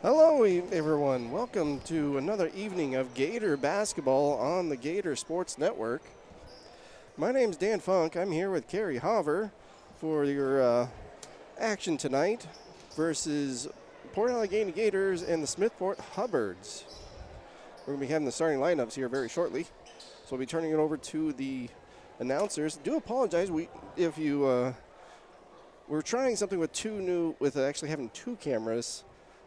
Hello, everyone. Welcome to another evening of Gator basketball on the Gator Sports Network. My name's Dan Funk. I'm here with Carrie Hover for your action tonight versus Port Allegany Gators and the Smethport Hubbards. We're going to be having the starting lineups here very shortly, so we'll be turning it over to the announcers. Do apologize if you we're trying something with actually having two cameras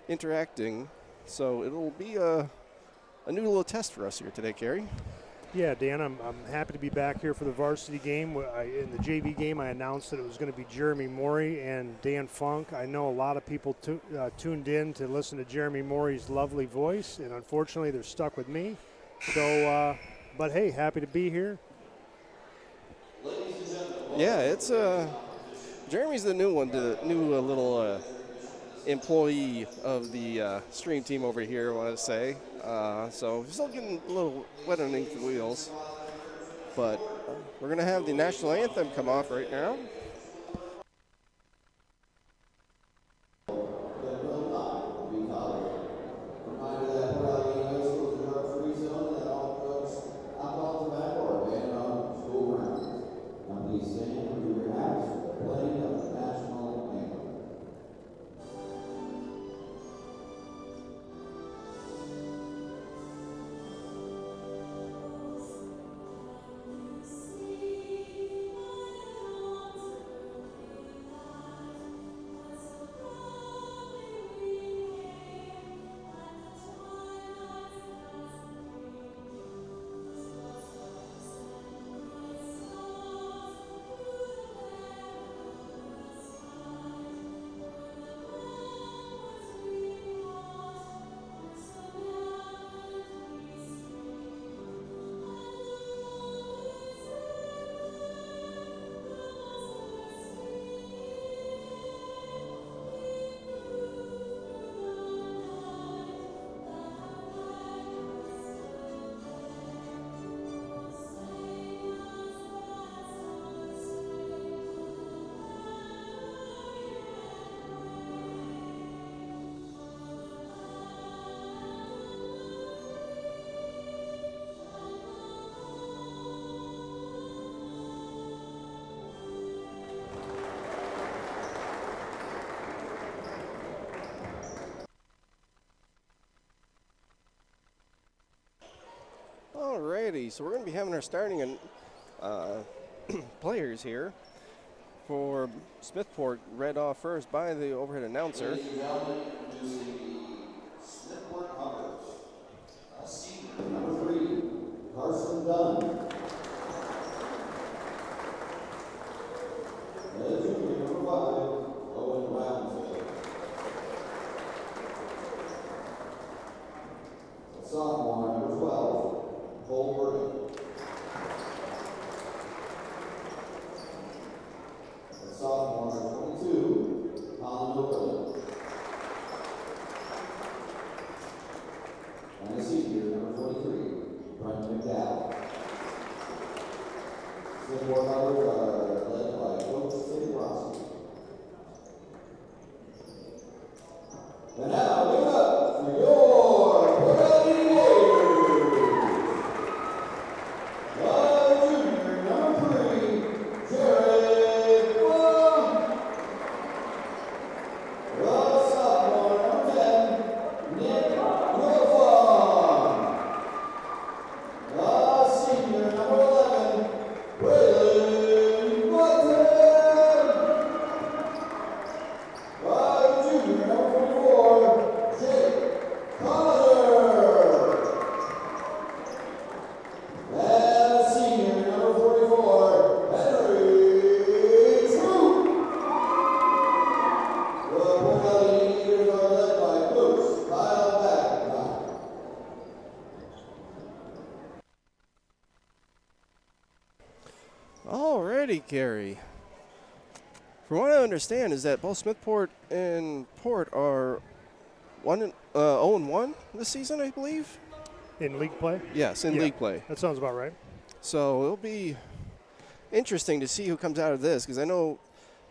interacting, so it'll be a new little test for us here today, Carrie. Yeah, Dan, I'm happy to be back here for the varsity game. In the JV game, I announced that it was going to be Jeremy Morey and Dan Funk. I know a lot of people tuned in to listen to Jeremy Morey's lovely voice, and unfortunately they're stuck with me. So, but hey, happy to be here. Yeah, it's Jeremy's the new one, the new little employee of the stream team over here, I want to say. So still getting a little wet underneath the wheels. But we're going to have the national anthem come off right now. Alrighty, so we're going to be having our starting players here. For Smethport, read off first by the overhead announcer. Ladies and gentlemen, introducing the Smethport Hubbers. Senior number 3, Carson Dunn. Junior number 5, Owen Roundtree. Sophomore number 12, Cole Burton. Sophomore number 22, Colin O'Brien. And a senior number 23, Brendan McDowell. Smethport Hubbers are led by Coach Tim Rossi. And now, give it up for your Port Allegany Gators. Junior number 3, Jared Plum. Sophomore number 10, Nick Wilfong. Senior number 11, Braylon Button. Junior number 44, Jake Cotter. And senior number 44, Henry Troop. The Port Allegany Gators are led by Coach Kyle Back. Alrighty, Carrie. From what I understand is that both Smethport and Port are 0-1 this season, I believe. In league play? Yes, in league play. That sounds about right. So it'll be interesting to see who comes out of this, because I know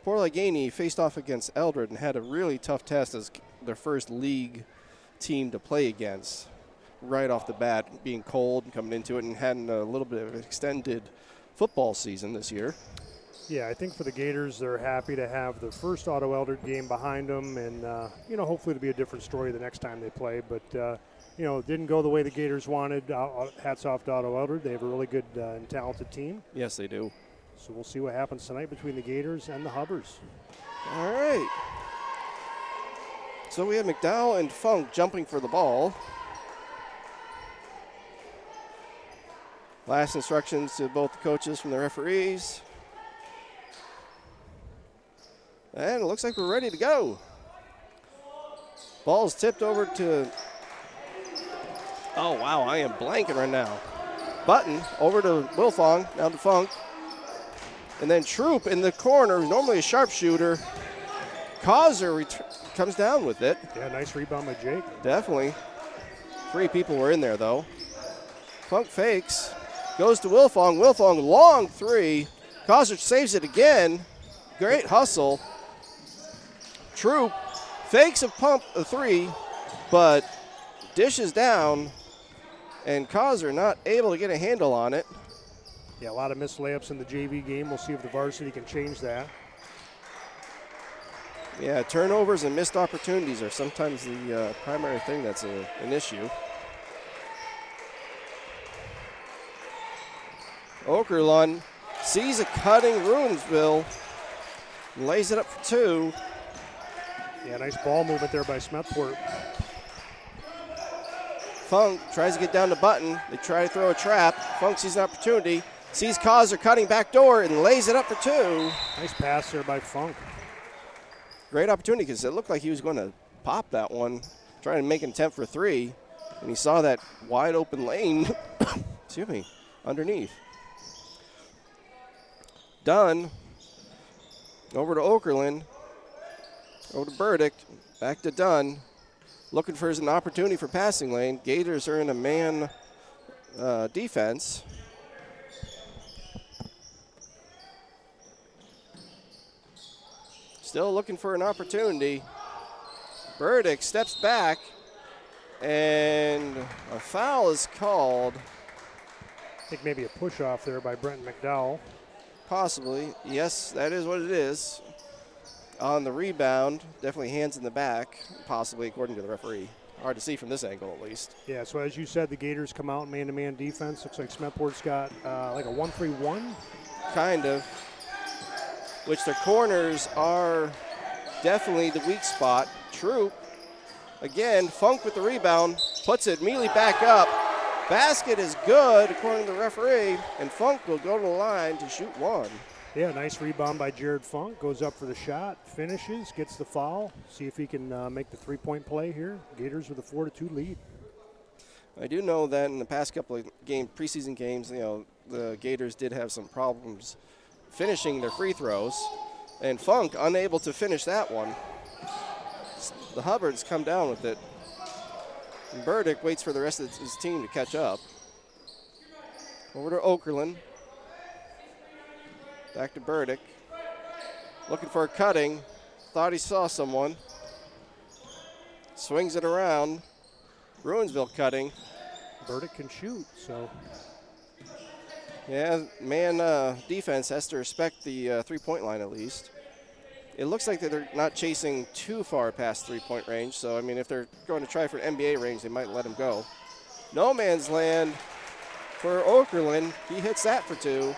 Port Allegany faced off against Eldred and had a really tough test as their first league team to play against right off the bat, being cold and coming into it and having a little bit of an extended football season this year. Yeah, I think for the Gators, they're happy to have the first Otto Eldred game behind them, and hopefully it'll be a different story the next time they play. But it didn't go the way the Gators wanted. Hats off to Otto Eldred. They have a really good and talented team. Yes, they do. So we'll see what happens tonight between the Gators and the Hubbers. All right. So we have McDowell and Funk jumping for the ball. Last instructions to both the coaches from the referees. And it looks like we're ready to go. Ball's tipped over to, oh wow, I am blanking right now. Button over to Wilfong, now to Funk. And then Troop in the corner, normally a sharpshooter. Causer comes down with it. Yeah, nice rebound by Jake. Definitely. 3 people were in there though. Funk fakes, goes to Wilfong. Wilfong, long 3. Causer saves it again. Great hustle. Troop fakes a 3, but dishes down, and Causer not able to get a handle on it. Yeah, a lot of missed layups in the JV game. We'll see if the varsity can change that. Yeah, turnovers and missed opportunities are sometimes the primary thing that's an issue. Okerlund sees a cutting Runesville, lays it up for 2. Yeah, nice ball movement there by Smethport. Funk tries to get down to Button. They try to throw a trap. Funk sees an opportunity, sees Causer cutting back door, and lays it up for 2. Nice pass there by Funk. Great opportunity because it looked like he was going to pop that one, trying to make an attempt for 3, and he saw that wide open lane, excuse me, underneath. Dunn over to Okerlund. Over to Burdick, back to Dunn, looking for an opportunity for passing lane. Gators are in a man defense. Still looking for an opportunity. Burdick steps back, and a foul is called. I think maybe a push off there by Brenton McDowell. Possibly, yes, that is what it is. On the rebound, definitely hands in the back, possibly according to the referee. Hard to see from this angle at least. Yeah, so as you said, the Gators come out man-to-man defense. Looks like Smethport's got like a 1-3-1. Kind of, which their corners are definitely the weak spot. Troop, again, Funk with the rebound, puts it immediately back up. Basket is good according to the referee, and Funk will go to the line to shoot 1. Yeah, nice rebound by Jared Funk. Goes up for the shot, finishes, gets the foul. See if he can make the 3-point play here. Gators with a 4-2 lead. I do know that in the past couple of preseason games, the Gators did have some problems finishing their free throws, and Funk unable to finish that one. The Hubbards come down with it. And Burdick waits for the rest of his team to catch up. Over to Okerlund. Back to Burdick. Looking for a cutting. Thought he saw someone. Swings it around. Ruinsville cutting. Burdick can shoot, so. Yeah, man defense has to respect the 3-point line at least. It looks like that they're not chasing too far past 3-point range, so, I mean, if they're going to try for an NBA range, they might let him go. No man's land for Okerlund. He hits that for 2.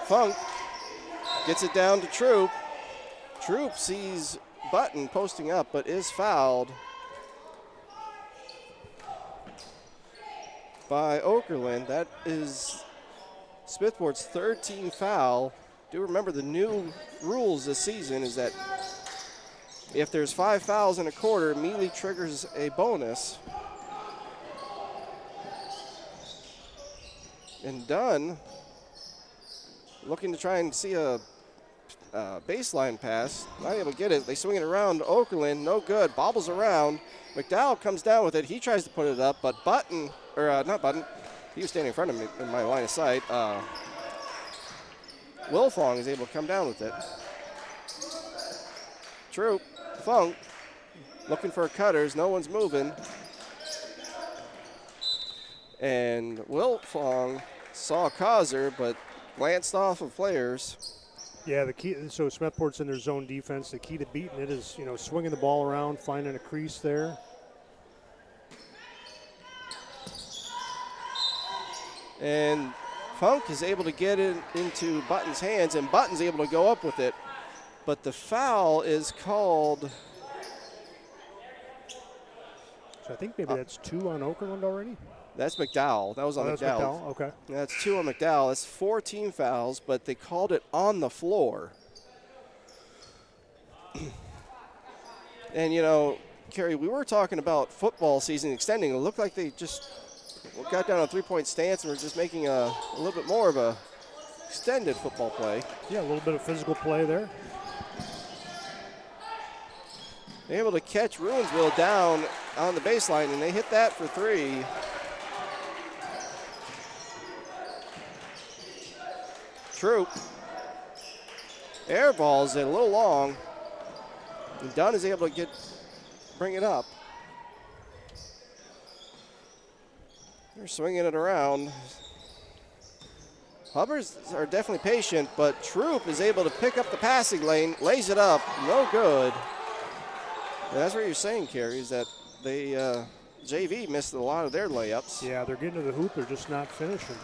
Funk gets it down to Troop. Troop sees Button posting up, but is fouled by Okerlund. That is Smethport's 3rd team foul. Do remember the new rules this season is that if there's 5 fouls in a quarter, immediately triggers a bonus. And Dunn looking to try and see a baseline pass. Not able to get it. They swing it around to Okerlund. No good. Bobbles around. McDowell comes down with it. He tries to put it up, but Button, or not Button, he was standing in front of me in my line of sight. Wilfong is able to come down with it. Troop, Funk, looking for cutters. No one's moving. And Wilfong saw Causer, but glanced off of players. Yeah, the key. So Smethport's in their zone defense. The key to beating it is, swinging the ball around, finding a crease there. And Funk is able to get it into Button's hands, and Button's able to go up with it. But the foul is called. So I think maybe that's 2 on Okerlund already. That's McDowell. That was on That's McDowell. McDowell. Okay. That's 2 on McDowell. That's 4 team fouls, but they called it on the floor. And, Kerry, we were talking about football season extending. It looked like they just got down a 3-point stance and were just making a little bit more of a extended football play. Yeah, a little bit of physical play there. They're able to catch Ruinsville down on the baseline, and they hit that for 3. Troop. Air balls it a little long. And Dunn is able to bring it up. They're swinging it around. Hubbers are definitely patient, but Troop is able to pick up the passing lane, lays it up, no good. And that's what you're saying, Kerry, is that they JV missed a lot of their layups. Yeah, they're getting to the hoop, they're just not finishing.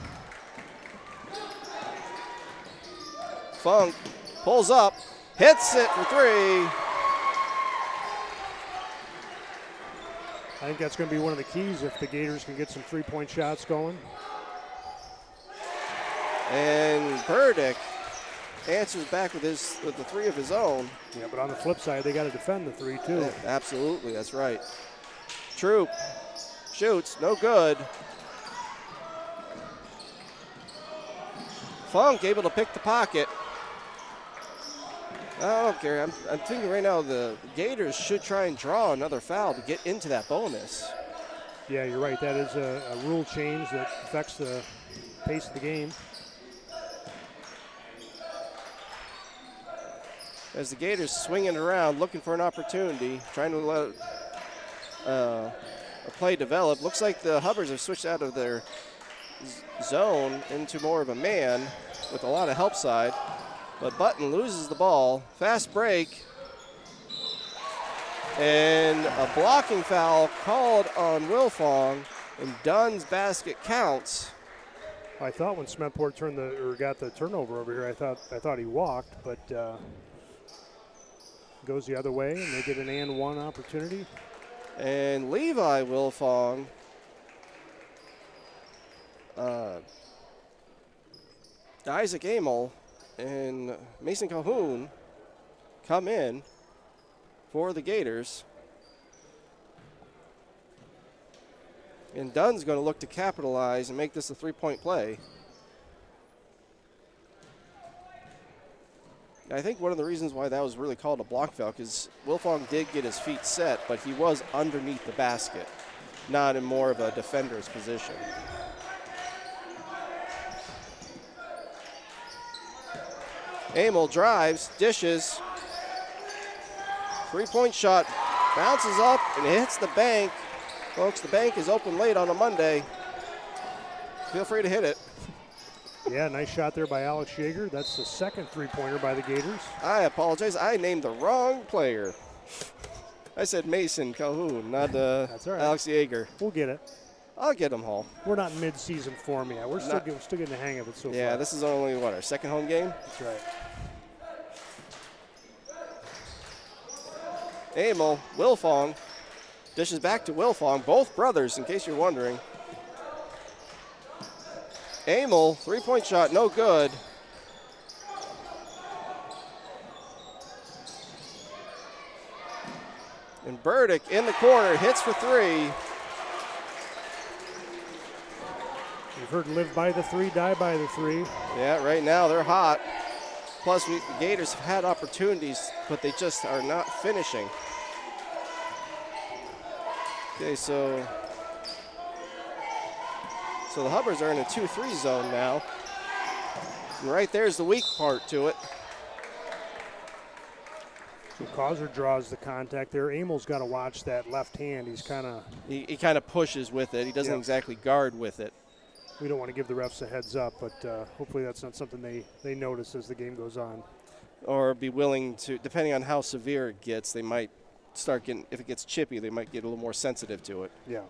Funk pulls up, hits it for 3. I think that's going to be one of the keys if the Gators can get some 3-point shots going. And Burdick answers back with the 3 of his own. Yeah, but on the flip side, they got to defend the 3 too. Yeah, absolutely, that's right. Troop shoots, no good. Funk able to pick the pocket. Oh, Gary, I'm thinking right now the Gators should try and draw another foul to get into that bonus. Yeah, you're right. That is a rule change that affects the pace of the game. As the Gators swinging around, looking for an opportunity, trying to let a play develop. Looks like the Hubbers have switched out of their zone into more of a man with a lot of help side. But Button loses the ball. Fast break. And a blocking foul called on Wilfong, and Dunn's basket counts. I thought when Smethport got the turnover over here, I thought he walked, but goes the other way, and they get an and one opportunity. And Levi Wilfong Isaac Amel and Mason Calhoun come in for the Gators. And Dunn's going to look to capitalize and make this a 3-point play. I think one of the reasons why that was really called a block foul, because Wilfong did get his feet set, but he was underneath the basket, not in more of a defender's position. Amel drives, dishes, 3-point shot, bounces up and hits the bank. Folks, the bank is open late on a Monday. Feel free to hit it. Yeah, nice shot there by Alex Yeager. That's the second 3-pointer by the Gators. I apologize. I named the wrong player. I said Mason Calhoun, not That's all right. Alex Yeager. We'll get it. I'll get him home. We're not in mid-season form yet. We're still getting the hang of it so far. Yeah, this is only, our second home game? That's right. Amel, Wilfong, dishes back to Wilfong, both brothers, in case you're wondering. Amel, 3-point shot, no good. And Burdick in the corner, hits for 3. You've heard live by the 3, die by the 3. Yeah, right now they're hot. Plus, the Gators have had opportunities, but they just are not finishing. Okay, so the Hubbers are in a 2-3 zone now. And right there's the weak part to it. So Causer draws the contact there. Amel's got to watch that left hand. He's kind of... He kind of pushes with it. He doesn't exactly guard with it. We don't want to give the refs a heads up, but hopefully that's not something they notice as the game goes on. Or be willing to, depending on how severe it gets, they might start getting, if it gets chippy, they might get a little more sensitive to it. Yeah.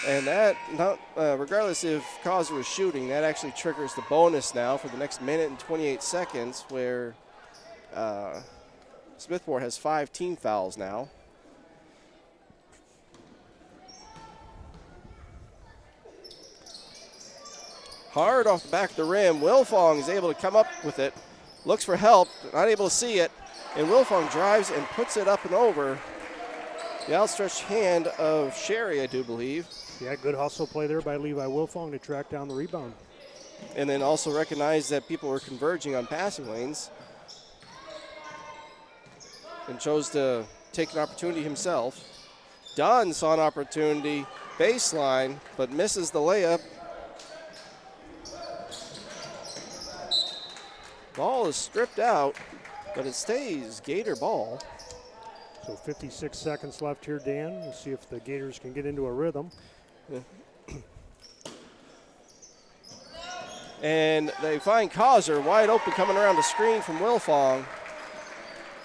And that, regardless if Causer was shooting, that actually triggers the bonus now for the next minute and 28 seconds where Smethport has 5 team fouls now. Hard off the back of the rim. Wilfong is able to come up with it. Looks for help, not able to see it. And Wilfong drives and puts it up and over the outstretched hand of Sherry, I do believe. Yeah, good hustle play there by Levi Wilfong to track down the rebound. And then also recognize that people were converging on passing lanes and chose to take an opportunity himself. Dunn saw an opportunity, baseline, but misses the layup. Ball is stripped out, but it stays Gator ball. So 56 seconds left here, Dan. We'll see if the Gators can get into a rhythm. And they find Causer wide open coming around the screen from Wilfong,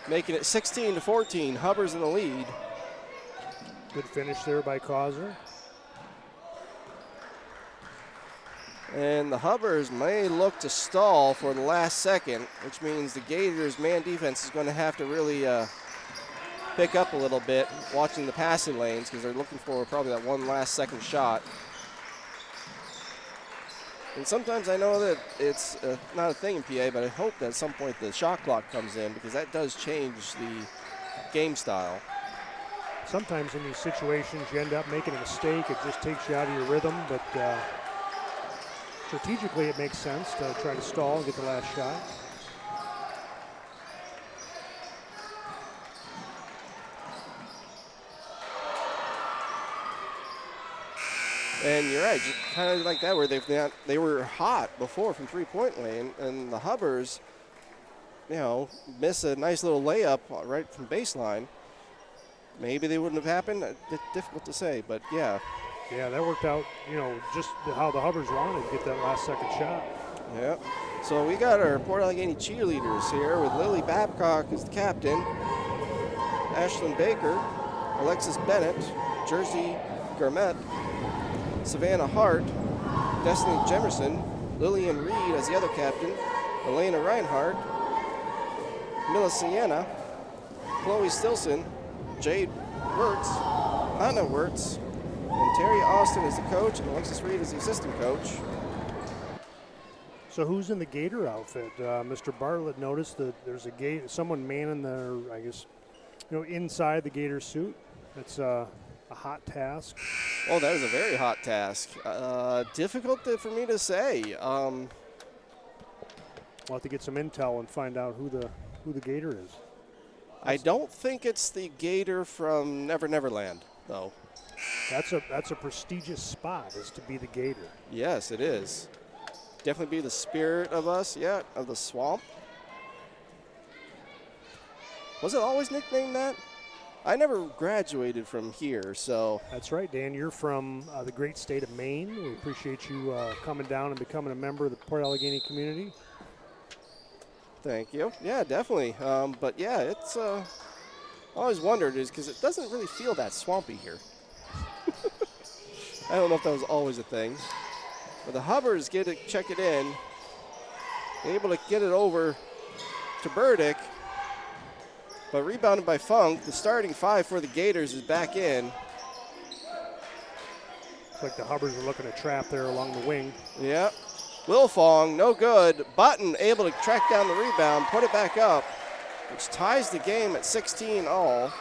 making it 16-14. Hubbard's in the lead. Good finish there by Causer. And the Hubbers may look to stall for the last second, which means the Gators' man defense is going to have to really pick up a little bit watching the passing lanes because they're looking for probably that one last second shot. And sometimes I know that it's not a thing in PA, but I hope that at some point the shot clock comes in because that does change the game style. Sometimes in these situations you end up making a mistake. It just takes you out of your rhythm, but strategically it makes sense to try to stall and get the last shot. And you're right, just kind of like that, where they were hot before from three-point lane, and the Hubbers, miss a nice little layup right from baseline. Maybe they wouldn't have happened. Difficult to say, but yeah. Yeah, that worked out, just how the Hubbers wanted to get that last second shot. Yeah. So we got our Port Allegany cheerleaders here with Lily Babcock as the captain, Ashlyn Baker, Alexis Bennett, Jersey Garmette, Savannah Hart, Destiny Jemerson, Lillian Reed as the other captain, Elena Reinhardt, Mila Sienna, Chloe Stilson, Jade Wirtz, Hannah Wirtz, and Terry Austin is the coach, and Alexis Reed is the assistant coach. So who's in the Gator outfit? Mr. Bartlett noticed that there's someone manning the, I guess, inside the Gator suit. It's a hot task. Oh, that is a very hot task. Difficult for me to say. We'll have to get some intel and find out who the Gator is. I don't think it's the Gator from Never Neverland, though. That's a prestigious spot, is to be the Gator. Yes, it is. Definitely be the spirit of us, of the swamp. Was it always nicknamed that? I never graduated from here, so. That's right, Dan. You're from the great state of Maine. We appreciate you coming down and becoming a member of the Port Allegany community. Thank you. Yeah, definitely. But yeah, it's I always wondered is because it doesn't really feel that swampy here. I don't know if that was always a thing. But the Hubbers check it in. Able to get it over to Burdick. But rebounded by Funk. The starting five for the Gators is back in. Looks like the Hubbers are looking to trap there along the wing. Yep. Wilfong, no good. Button able to track down the rebound, put it back up, which ties the game at 16 all.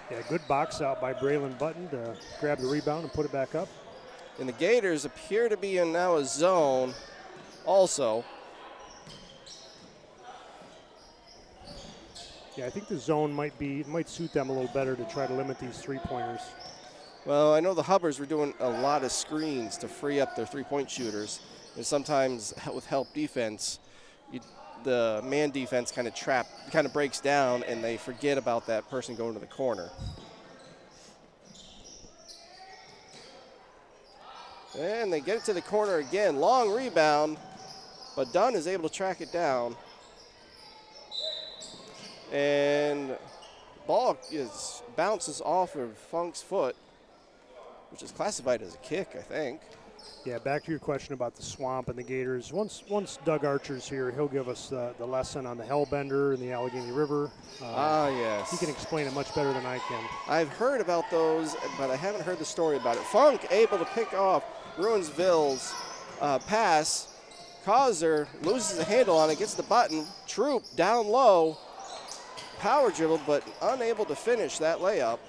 Yeah, good box out by Braylon Button to grab the rebound and put it back up. And the Gators appear to be in now a zone also. Yeah, I think the zone might suit them a little better to try to limit these three-pointers. Well, I know the Hubbers were doing a lot of screens to free up their three-point shooters. And sometimes with help defense, the man defense kind of breaks down, and they forget about that person going to the corner. And they get it to the corner again. Long rebound, but Dunn is able to track it down. And ball bounces off of Funk's foot, which is classified as a kick, I think. Yeah, back to your question about the swamp and the Gators. Once Doug Archer's here, he'll give us the lesson on the Hellbender and the Allegheny River. Yes. He can explain it much better than I can. I've heard about those, but I haven't heard the story about it. Funk able to pick off Ruinsville's pass. Causer loses the handle on it, gets the button. Troop down low. Power dribble, but unable to finish that layup.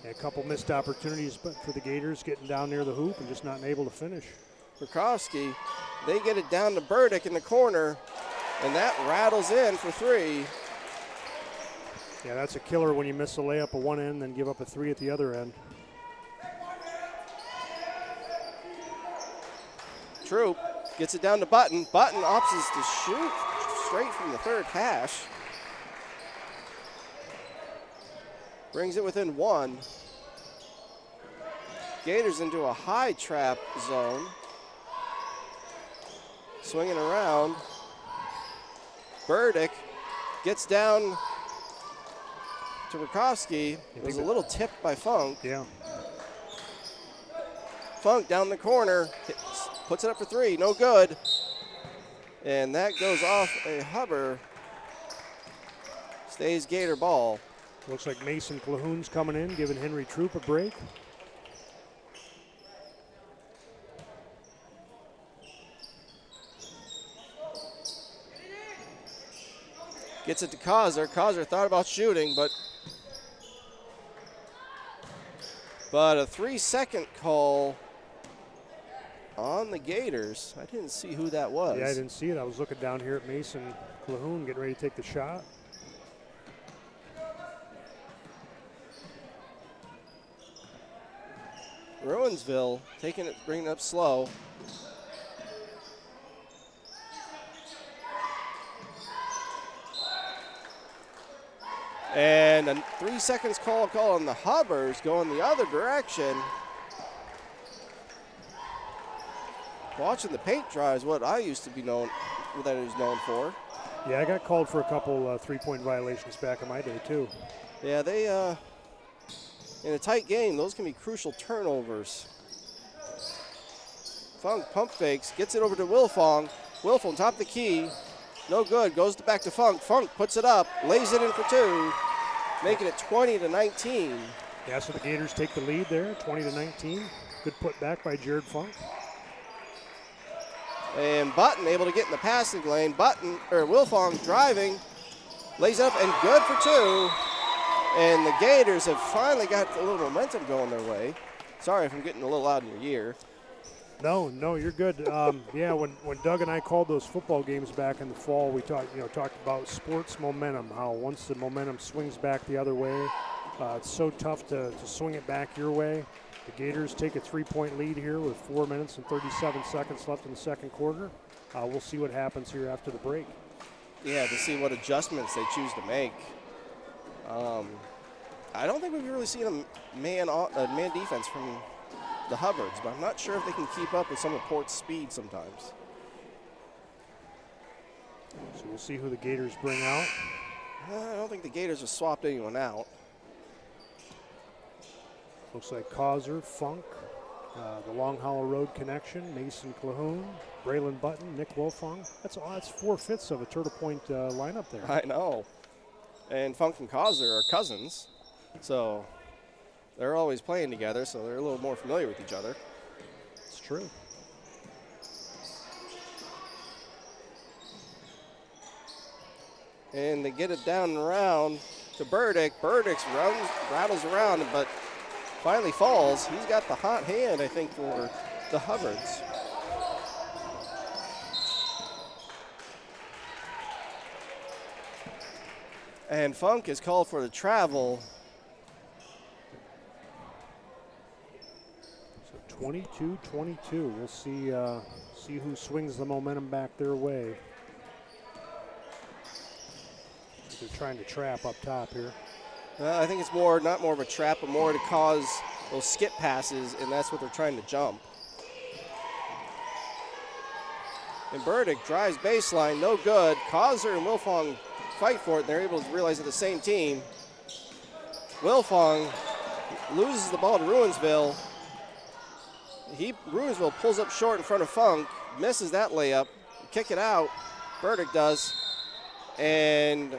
A couple missed opportunities but for the Gators, getting down near the hoop and just not able to finish. Burkowski, they get it down to Burdick in the corner, and that rattles in for three. Yeah, that's a killer when you miss a layup at one end, then give up a three at the other end. Troop gets it down to Button. Button opts to shoot straight from the third hash. Brings it within one. Gators into a high trap zone. Swinging around. Burdick gets down to Burkowski. It was a little tipped by Funk. Yeah. Funk down the corner, puts it up for three, no good. And that goes off a Hubbard. Stays Gator ball. Looks like Mason Calhoun's coming in, giving Henry Troop a break. Gets it to Causer. Causer thought about shooting, but a 3-second call on the Gators. I didn't see who that was. Yeah, I didn't see it. I was looking down here at Mason Calhoun getting ready to take the shot. Ruinsville taking it, bringing it up slow. And a 3 seconds call on the Hubbards going the other direction. Watching the paint dry is what I used to be known, that it was known for. Yeah, I got called for a couple three-point violations back in my day too. Yeah, they in a tight game, those can be crucial turnovers. Funk pump fakes, gets it over to Wilfong. Wilfong top of the key, no good. Goes back to Funk. Funk puts it up, lays it in for two, making it 20-19. Yeah, so the Gators take the lead there, 20-19. Good put back by Jared Funk. And Button able to get in the passing lane. Wilfong driving, lays up and good for two. And the Gators have finally got a little momentum going their way. Sorry if I'm getting a little loud in your ear. No, you're good. Yeah, when Doug and I called those football games back in the fall, we talked about sports momentum. How once the momentum swings back the other way, it's so tough to swing it back your way. The Gators take a 3-point lead here with 4 minutes and 37 seconds left in the second quarter. We'll see what happens here after the break. Yeah, to see what adjustments they choose to make. I don't think we've really seen a man defense from the Hubbards, but I'm not sure if they can keep up with some of Port's speed sometimes. So we'll see who the Gators bring out. I don't think the Gators have swapped anyone out. Looks like Causer, Funk, the Long Hollow Road connection, Mason Calhoun, Braylon Button, Nick Wilfong. That's 4/5 of a Turtle Point lineup there. I know. And Funk and Causer are cousins, so they're always playing together, so they're a little more familiar with each other. It's true. And they get it down and around to Burdick. Burdick rattles around, but finally falls. He's got the hot hand, I think, for the Hubbards. And Funk is called for the travel. So 22-22. We'll see who swings the momentum back their way. that they're trying to trap up top here. I think it's not more of a trap, but more to cause those skip passes, and that's what they're trying to jump. And Burdick drives baseline, no good. Causer and Wilfong fight for it, and they're able to realize they're the same team. Wilfong loses the ball to Ruinsville. Ruinsville pulls up short in front of Funk, misses that layup, kick it out. Burdick does, and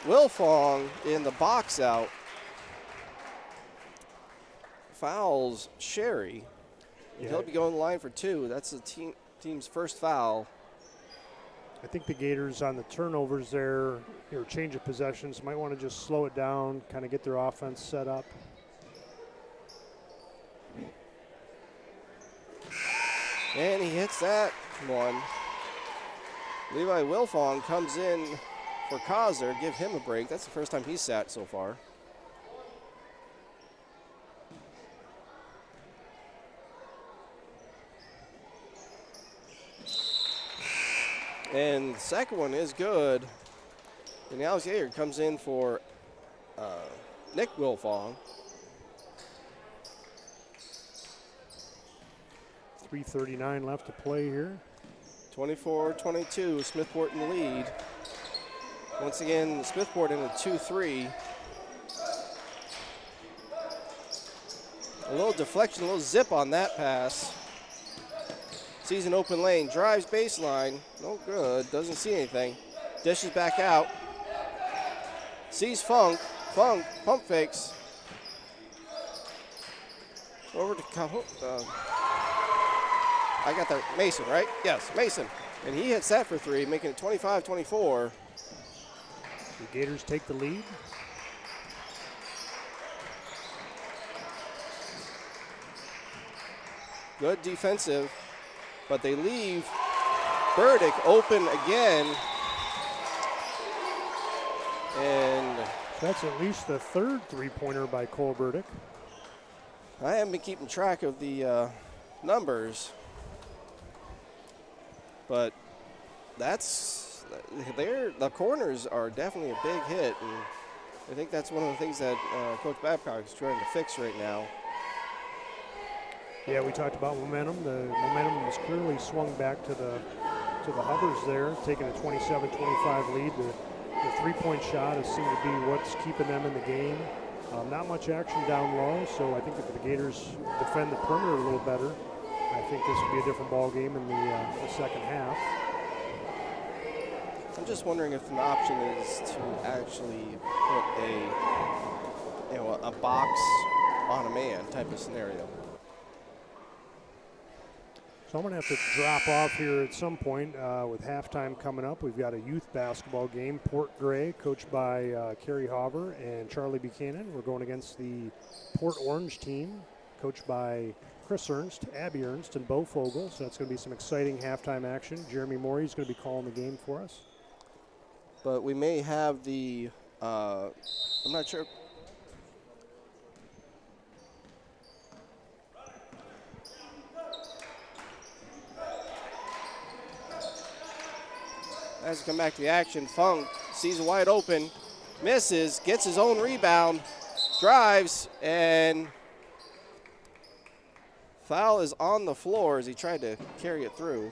Wilfong in the box out fouls Sherry. Yeah. He'll be going to the line for 2. That's the team's first foul. I think the Gators on the turnovers there, change of possessions, might want to just slow it down, kind of get their offense set up. And he hits that one. Levi Wilfong comes in for Causer, give him a break. That's the first time he's sat so far. And the second one is good. And Alex Yeager comes in for Nick Wilfong. 3:39 left to play here. 24-22, Smethport in the lead. Once again, Smethport in a 2-3. A little deflection, a little zip on that pass. Sees an open lane, drives baseline, no good, doesn't see anything. Dishes back out. Sees Funk, pump fakes. Over to I got that, Mason, right? Yes, Mason. And he hits that for 3, making it 25-24. The Gators take the lead. Good defensive, but they leave Burdick open again. And that's at least the 3rd three-pointer by Cole Burdick. I haven't been keeping track of the numbers, but the corners are definitely a big hit, and I think that's one of the things that Coach Babcock is trying to fix right now. Yeah, we talked about momentum. The momentum has clearly swung back to the Hubbers there, taking a 27-25 lead. The three-point shot has seemed to be what's keeping them in the game. Not much action down low, so I think if the Gators defend the perimeter a little better, I think this will be a different ball game in the second half. I'm just wondering if an option is to actually put a box on a man type of scenario. So I'm going to have to drop off here at some point with halftime coming up. We've got a youth basketball game. Port Gray, coached by Kerry Hauver and Charlie Buchanan. We're going against the Port Orange team, coached by Chris Ernst, Abby Ernst, and Bo Fogel. So that's going to be some exciting halftime action. Jeremy Morey is going to be calling the game for us. But we may have the, I'm not sure. As we come back to the action, Funk sees a wide open, misses, gets his own rebound, drives, and foul is on the floor as he tried to carry it through.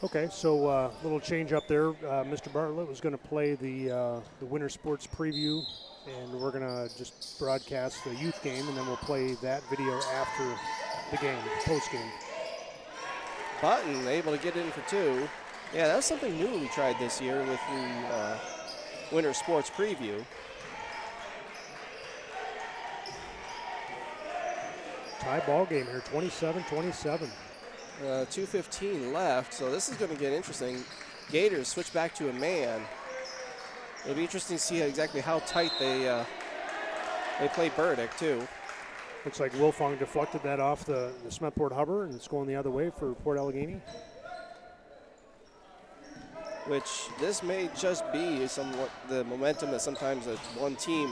Okay, so little change up there. Mr. Bartlett was going to play the winter sports preview, and we're going to just broadcast the youth game, and then we'll play that video after the game, post game. Button able to get in for 2. Yeah, that was something new we tried this year with the winter sports preview. Tie ball game here, 27-27. 2:15 left, so this is going to get interesting. Gators switch back to a man. It'll be interesting to see exactly how tight they play Burdick, too. Looks like Wilfong deflected that off the Smethport Hubber, and it's going the other way for Port Allegany. Which this may just be somewhat the momentum that sometimes one team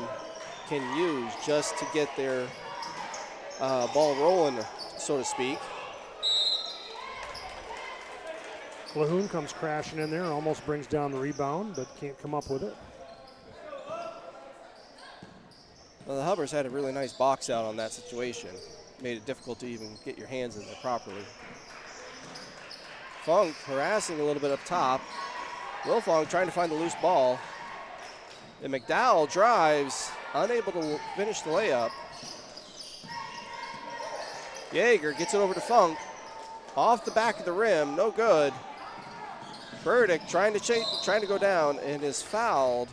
can use just to get their ball rolling, so to speak. Calhoun comes crashing in there, almost brings down the rebound, but can't come up with it. Well, the Hubbers had a really nice box out on that situation. Made it difficult to even get your hands in there properly. Funk harassing a little bit up top. Wilfong trying to find the loose ball. And McDowell drives, unable to finish the layup. Yeager gets it over to Funk. Off the back of the rim, no good. Burdick trying to go down and is fouled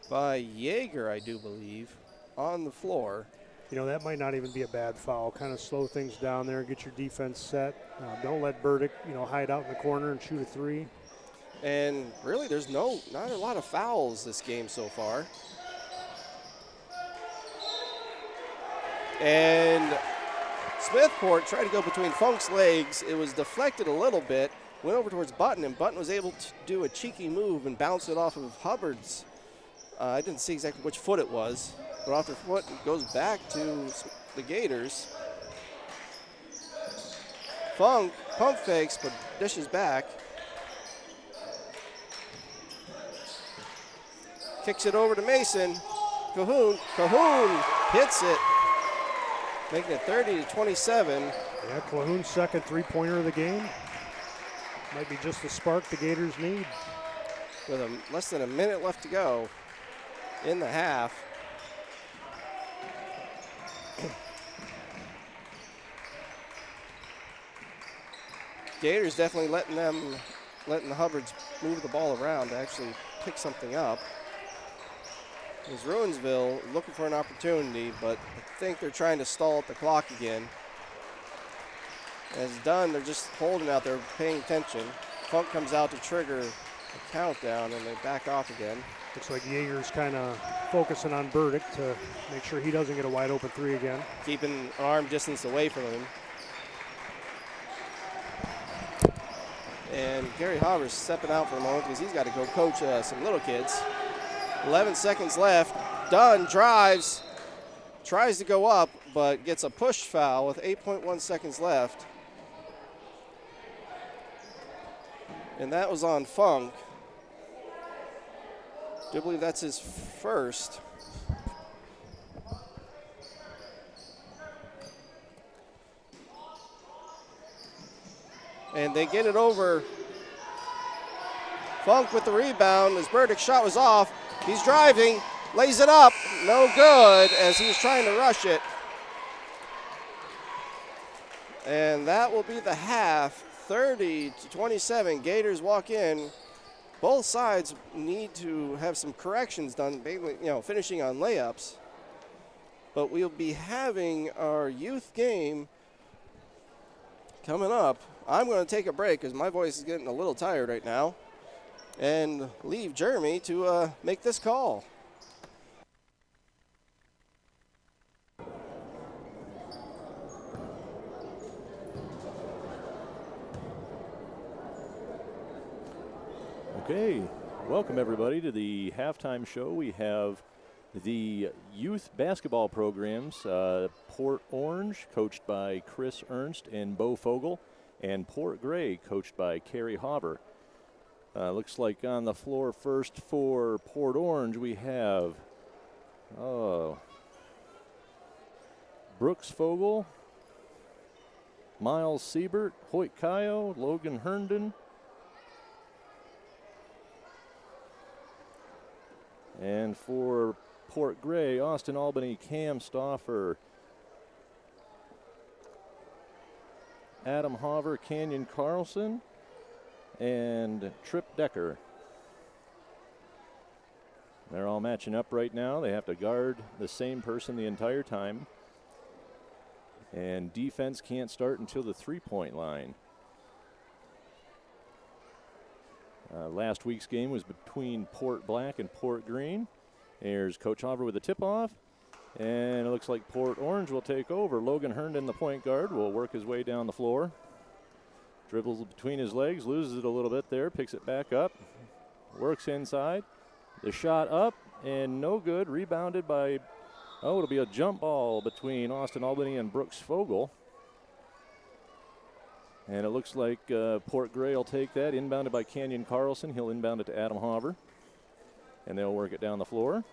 by Yeager, I do believe, on the floor. You know, that might not even be a bad foul. Kind of slow things down there, get your defense set. Don't let Burdick, hide out in the corner and shoot a three. And really, there's not a lot of fouls this game so far. And Smethport tried to go between Funk's legs. It was deflected a little bit, went over towards Button, and Button was able to do a cheeky move and bounce it off of Hubbard's. I didn't see exactly which foot it was, but off their foot, it goes back to the Gators. Funk pump fakes, but dishes back. Kicks it over to Mason. Cahoon hits it, making it 30-27. Yeah, Cahoon's second three-pointer of the game. Might be just the spark the Gators need. With less than a minute left to go in the half. Gators definitely letting the Hubbards move the ball around to actually pick something up. As Ruinsville looking for an opportunity, but I think they're trying to stall at the clock again. As done, they're just holding out there, paying attention. Funk comes out to trigger a countdown, and they back off again. Looks like Yeager's kind of focusing on Burdick to make sure he doesn't get a wide open three again. Keeping an arm distance away from him. And Gary Hobber's stepping out for a moment because he's got to go coach some little kids. 11 seconds left. Dunn drives, tries to go up, but gets a push foul with 8.1 seconds left. And that was on Funk. I do believe that's his first. And they get it over. Funk with the rebound as Burdick's shot was off. He's driving, lays it up, no good as he's trying to rush it. And that will be the half, 30-27. Gators walk in. Both sides need to have some corrections done, finishing on layups. But we'll be having our youth game coming up. I'm going to take a break because my voice is getting a little tired right now, and leave Jeremy to make this call. Okay, welcome everybody to the halftime show. We have the youth basketball programs, Port Orange, coached by Chris Ernst and Bo Fogel, and Port Gray, coached by Carrie Hauber. Looks like on the floor first for Port Orange we have Brooks Fogel, Miles Siebert, Hoyt Kayo, Logan Herndon, and for Port Gray, Austin Albany, Cam Stauffer, Adam Hauver, Canyon Carlson, and Trip Decker. They're all matching up right now. They have to guard the same person the entire time. And defense can't start until the three-point line. Last week's game was between Port Black and Port Green. Here's Coach Hauver with a tip-off. And it looks like Port Orange will take over. Logan Herndon, the point guard, will work his way down the floor. Dribbles between his legs, loses it a little bit there, picks it back up, works inside. The shot up and no good, rebounded by Oh, it'll be a jump ball between Austin Albany and Brooks Fogel. And it looks like Port Gray will take that. Inbounded by Kenyon Carlson. He'll inbound it to Adam Hauver. And they'll work it down the floor.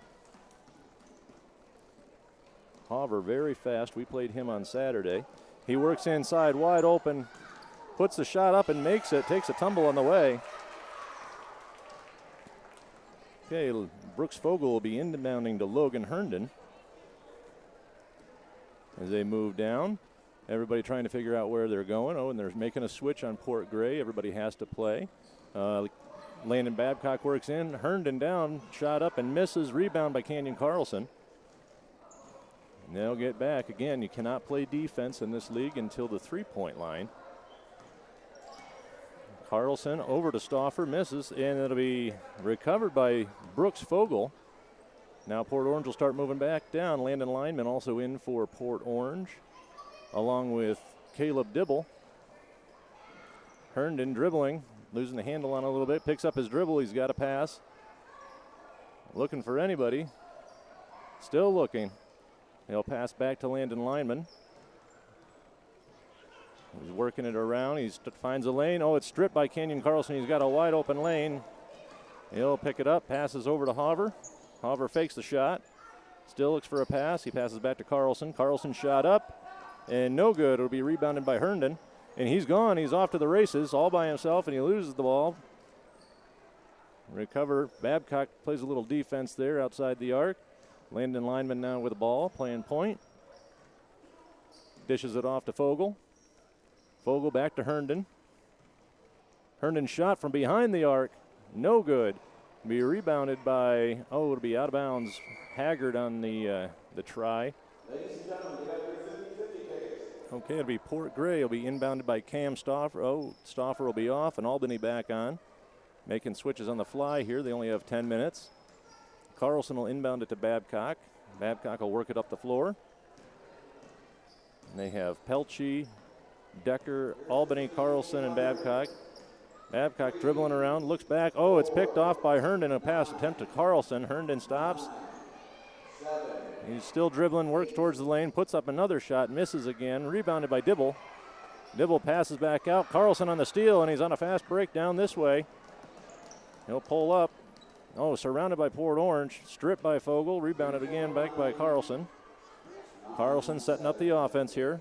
Hauver very fast. We played him on Saturday. He works inside, wide open. Puts the shot up and makes it. Takes a tumble on the way. Okay, Brooks Fogel will be inbounding to Logan Herndon. As they move down, everybody trying to figure out where they're going. Oh, and they're making a switch on Port Gray. Everybody has to play. Landon Babcock works in. Herndon down, shot up and misses. Rebound by Kenyon Carlson. And they'll get back. Again, you cannot play defense in this league until the three-point line. Carlson over to Stauffer, misses, and it'll be recovered by Brooks Fogel. Now Port Orange will start moving back down. Landon Lineman also in for Port Orange, along with Caleb Dibble. Herndon dribbling, losing the handle on a little bit, picks up his dribble. He's got a pass. Looking for anybody. Still looking. He'll pass back to Landon Lineman. He's working it around. He finds a lane. Oh, it's stripped by Kenyon Carlson. He's got a wide open lane. He'll pick it up, passes over to Hauver. Hauver fakes the shot. Still looks for a pass. He passes back to Carlson. Carlson shot up and no good. It'll be rebounded by Herndon. And he's gone. He's off to the races all by himself, and he loses the ball. Recover. Babcock plays a little defense there outside the arc. Landon Lineman now with the ball, playing point. Dishes it off to Fogel. Fogel back to Herndon. Herndon shot from behind the arc. No good. Be rebounded by, it'll be out of bounds. Haggard on the try. Ladies and gentlemen, you got your 50-50 tickets. Okay, it'll be Port Gray. It'll be inbounded by Cam Stauffer. Oh, Stauffer will be off, and Albany back on. Making switches on the fly here. They only have 10 minutes. Carlson will inbound it to Babcock. Babcock will work it up the floor. And they have Pelchi, Decker, Albany, Carlson, and Babcock. Babcock dribbling around, looks back. Oh, it's picked off by Herndon. A pass attempt to Carlson. Herndon stops. He's still dribbling, works towards the lane, puts up another shot, misses again. Rebounded by Dibble. Dibble passes back out. Carlson on the steal, and he's on a fast break down this way. He'll pull up. Oh, surrounded by Port Orange. Stripped by Fogel. Rebounded again back by Carlson. Carlson setting up the offense here.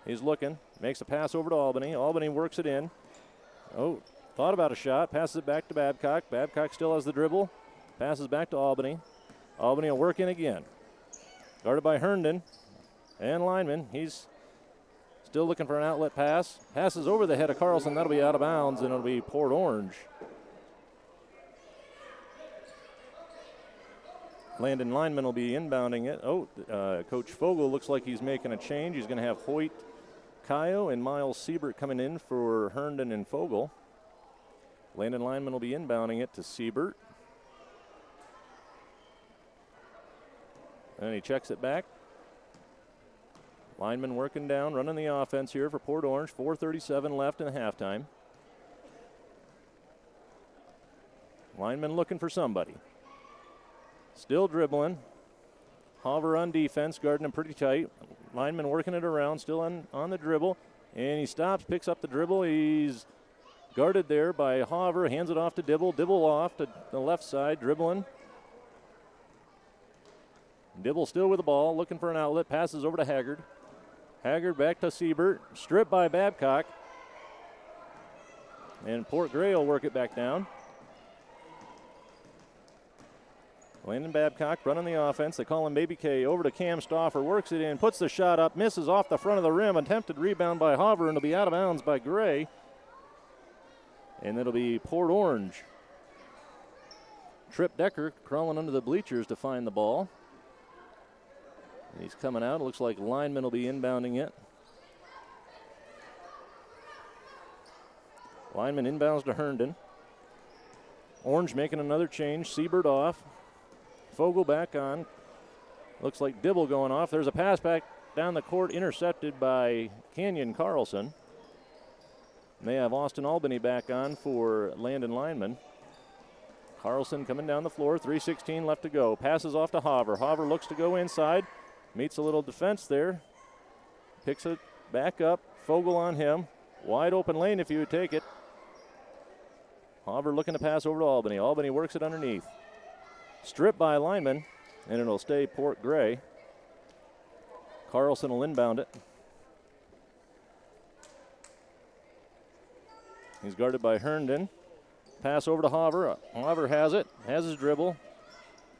He's looking. Makes a pass over to Albany. Albany works it in. Oh, thought about a shot. Passes it back to Babcock. Babcock still has the dribble. Passes back to Albany. Albany will work in again. Guarded by Herndon and Lineman. He's still looking for an outlet pass. Passes over the head of Carlson. That'll be out of bounds, and it'll be Port Orange. Landon Lineman will be inbounding it. Coach Fogel looks like he's making a change. He's going to have Hoyt Kayo and Miles Siebert coming in for Herndon and Fogel. Landon Lineman will be inbounding it to Siebert. And he checks it back. Lineman working down, running the offense here for Port Orange. 4:37 left in the halftime. Lineman looking for somebody. Still dribbling. Hauver on defense, guarding him pretty tight. Lineman working it around, still on the dribble. And he stops, picks up the dribble. He's guarded there by Hauver, hands it off to Dibble. Dibble off to the left side, dribbling. Dibble still with the ball, looking for an outlet. Passes over to Haggard. Haggard back to Siebert. Stripped by Babcock. And Port Gray will work it back down. Landon Babcock running the offense. They call him Baby K. Over to Cam Stauffer. Works it in. Puts the shot up. Misses off the front of the rim. Attempted rebound by Hauver, and it'll be out of bounds by Gray. And it'll be Port Orange. Trip Decker crawling under the bleachers to find the ball. And he's coming out. It looks like Lineman will be inbounding it. Lineman inbounds to Herndon. Orange making another change. Siebert off. Fogel back on. Looks like Dibble going off. There's a pass back down the court, intercepted by Kenyon Carlson. And they have Austin Albany back on for Landon Lineman. Carlson coming down the floor, 3:16 left to go. Passes off to Haver. Haver looks to go inside, meets a little defense there, picks it back up. Fogel on him. Wide open lane if you would take it. Haver looking to pass over to Albany. Albany works it underneath. Stripped by Lyman, and it'll stay Port Gray. Carlson will inbound it. He's guarded by Herndon. Pass over to Haver. Haver has it, has his dribble.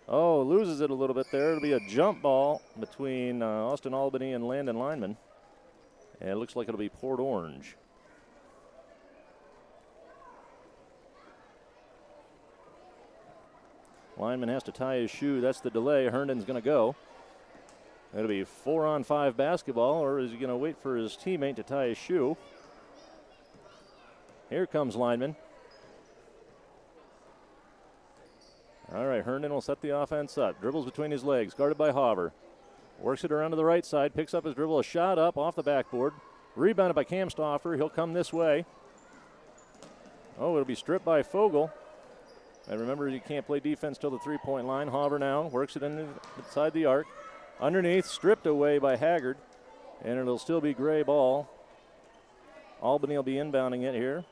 Oh, loses it a little bit there. It'll be a jump ball between Austin Albany and Landon Lyman. And it looks like it'll be Port Orange. Lyman has to tie his shoe. That's the delay. Herndon's going to go. It'll be 4-on-5 basketball, or is he going to wait for his teammate to tie his shoe? Here comes Lyman. All right, Herndon will set the offense up. Dribbles between his legs, guarded by Haver. Works it around to the right side, picks up his dribble, a shot up off the backboard. Rebounded by Cam Stauffer. He'll come this way. Oh, it'll be stripped by Fogel. And remember, you can't play defense till the three-point line. Haver now works it inside the arc. Underneath, stripped away by Haggard. And it'll still be Gray ball. Albany will be inbounding it here.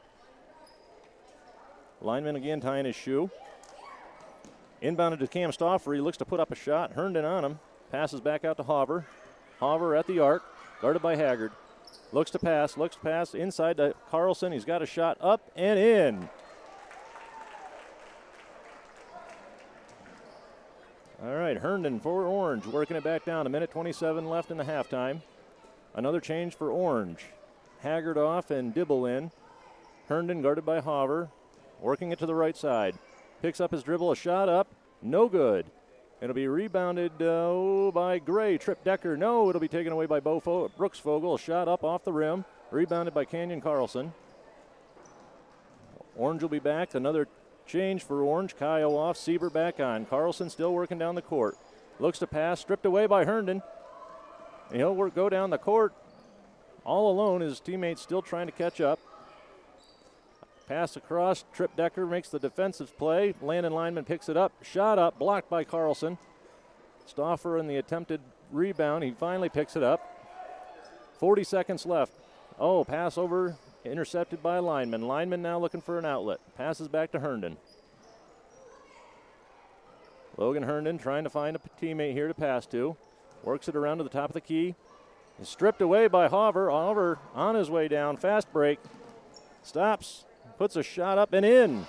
Lyman again tying his shoe. Inbounded to Cam Stauffer. He looks to put up a shot. Herndon on him. Passes back out to Haver. Haver at the arc. Guarded by Haggard. Looks to pass. Inside to Carlson. He's got a shot up and in. All right, Herndon for Orange. Working it back down. 1:27 left in the halftime. Another change for Orange. Haggard off and Dibble in. Herndon guarded by Haver. Working it to the right side. Picks up his dribble, a shot up, no good. It'll be rebounded by Gray. Trip Decker, no, it'll be taken away by Brooks Fogel. A shot up off the rim, rebounded by Canyon Carlson. Orange will be back. Another change for Orange. Kayo off, Sieber back on. Carlson still working down the court. Looks to pass, stripped away by Herndon. And he'll go down the court all alone. His teammates still trying to catch up. Pass across, Trip Decker makes the defensive play. Landon Lyman picks it up. Shot up, blocked by Carlson. Stauffer in the attempted rebound. He finally picks it up. 40 seconds left. Oh, pass over, intercepted by Lyman. Lyman now looking for an outlet. Passes back to Herndon. Logan Herndon trying to find a teammate here to pass to. Works it around to the top of the key. He's stripped away by Haver. Haver on his way down. Fast break. Stops. Puts a shot up and in.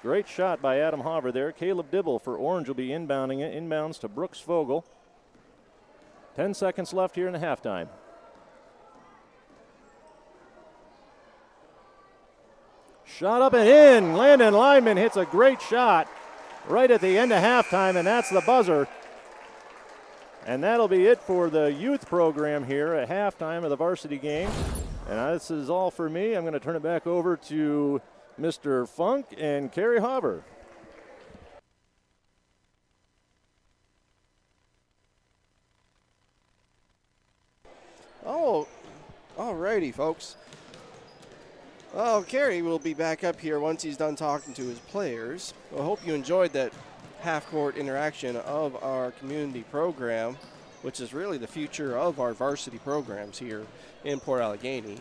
Great shot by Adam Haver there. Caleb Dibble for Orange will be inbounding it. Inbounds to Brooks Fogel. 10 seconds left here in the halftime. Shot up and in. Landon Lyman hits a great shot right at the end of halftime, and that's the buzzer. And that'll be it for the youth program here at halftime of the varsity game. And this is all for me. I'm going to turn it back over to Mr. Funk and Carrie Haver. Oh, all righty, folks. Well, Kerry will be back up here once he's done talking to his players. I hope you enjoyed that half-court interaction of our community program, which is really the future of our varsity programs here in Port Allegany.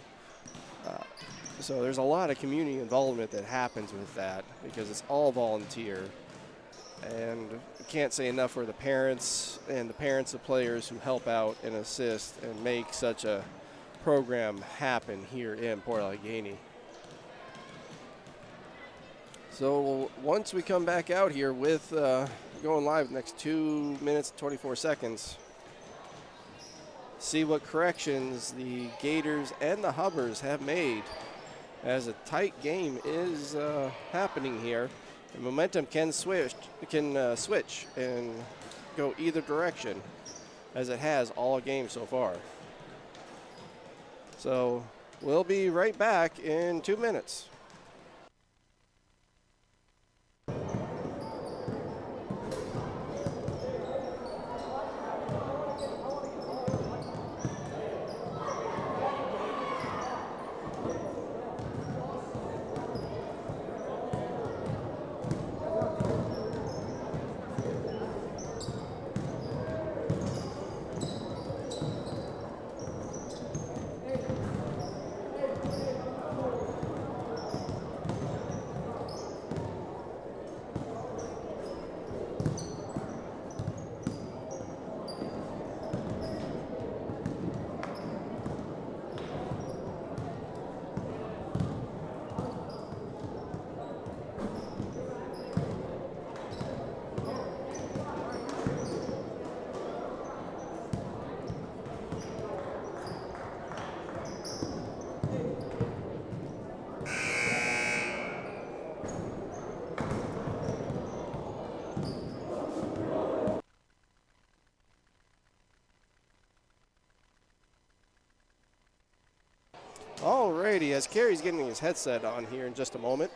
So there's a lot of community involvement that happens with that because it's all volunteer. And I can't say enough for the parents and the parents of players who help out and assist and make such a program happen here in Port Allegany. So once we come back out here with going live the next 2 minutes and 24 seconds, see what corrections the Gators and the Hubbers have made as a tight game is happening here. The momentum can switch and go either direction as it has all game so far. So we'll be right back in 2 minutes. Alrighty, as Kerry's getting his headset on here in just a moment.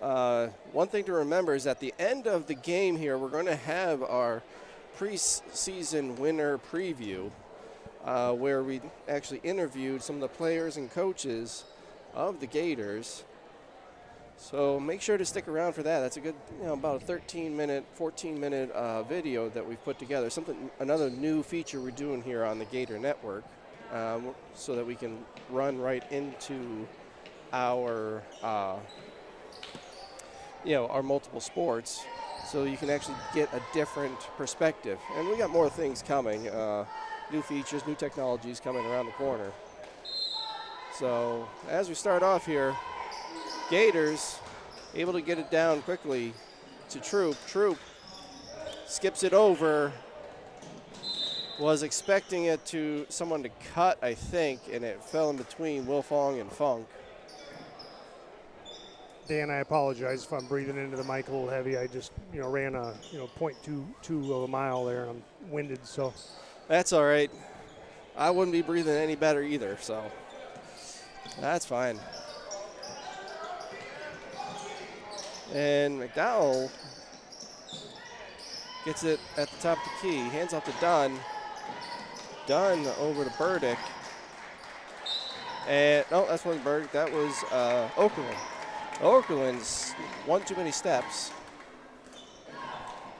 One thing to remember is at the end of the game here, we're going to have our preseason winner preview, where we actually interviewed some of the players and coaches of the Gators. So make sure to stick around for that. That's a good, about a 13-minute, 14-minute video that we've put together. Another new feature we're doing here on the Gator Network, so that we can run right into our, our multiple sports, so you can actually get a different perspective. And we got more things coming, new features, new technologies coming around the corner. So as we start off here, Gators able to get it down quickly to Troop. Troop skips it over. Was expecting someone to cut, I think, and it fell in between Wilfong and Funk. Dan, I apologize if I'm breathing into the mic a little heavy. I just, ran a, 0.22 of a mile there, and I'm winded, so. That's all right. I wouldn't be breathing any better either, so that's fine. And McDowell gets it at the top of the key, hands off to Dunn. Dunn over to Burdick. And, no, that's one Burdick. That was Okerlund. Okerlund's one too many steps.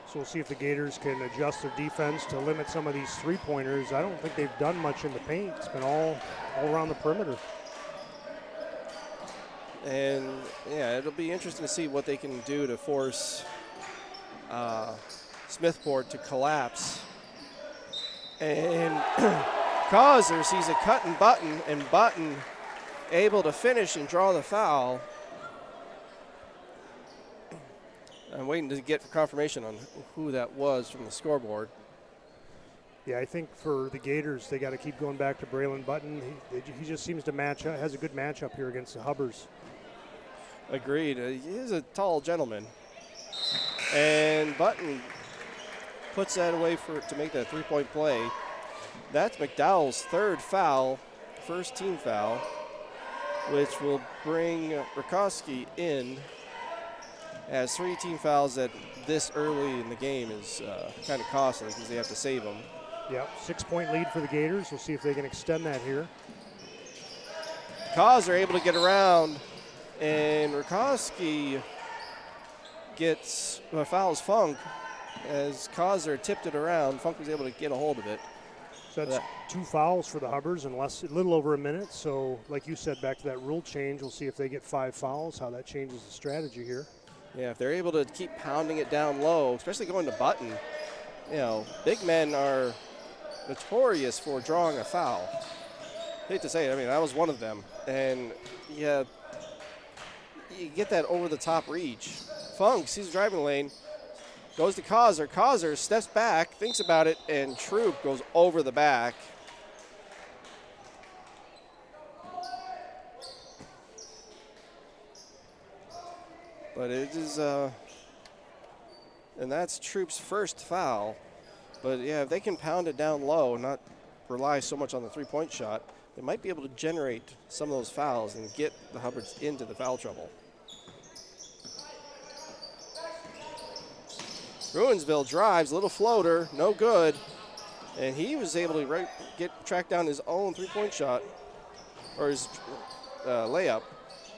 So we'll see if the Gators can adjust their defense to limit some of these three-pointers. I don't think they've done much in the paint. It's been all around the perimeter. And, yeah, it'll be interesting to see what they can do to force Smethport to collapse. And Causer sees a cut and Button able to finish and draw the foul. I'm waiting to get confirmation on who that was from the scoreboard. Yeah, I think for the Gators, they got to keep going back to Braylon Button. He just seems to has a good matchup here against the Hubbers. Agreed. He is a tall gentleman. And Button puts that away to make that three-point play. That's McDowell's third foul, first team foul, which will bring Rakowski in, as 3 team fouls at this early in the game is kind of costly because they have to save them. Yep, 6-point lead for the Gators. We'll see if they can extend that here. Cause are able to get around, and Rakowski fouls Funk as Causer tipped it around. Funk was able to get a hold of it. So that's 2 fouls for the Hubbers in a little over a minute. So like you said, back to that rule change, we'll see if they get 5 fouls, how that changes the strategy here. Yeah, if they're able to keep pounding it down low, especially going to Button, big men are notorious for drawing a foul. Hate to say it, I was one of them. And yeah, you get that over-the-top reach. Funk sees the driving lane, goes to Causer. Causer steps back, thinks about it, and Troop goes over the back. But it is, and that's Troop's first foul. But yeah, if they can pound it down low, not rely so much on the three-point shot, they might be able to generate some of those fouls and get the Hubbards into the foul trouble. Ruinsville drives, little floater, no good. And he was able to track down his own three-point shot, or his layup.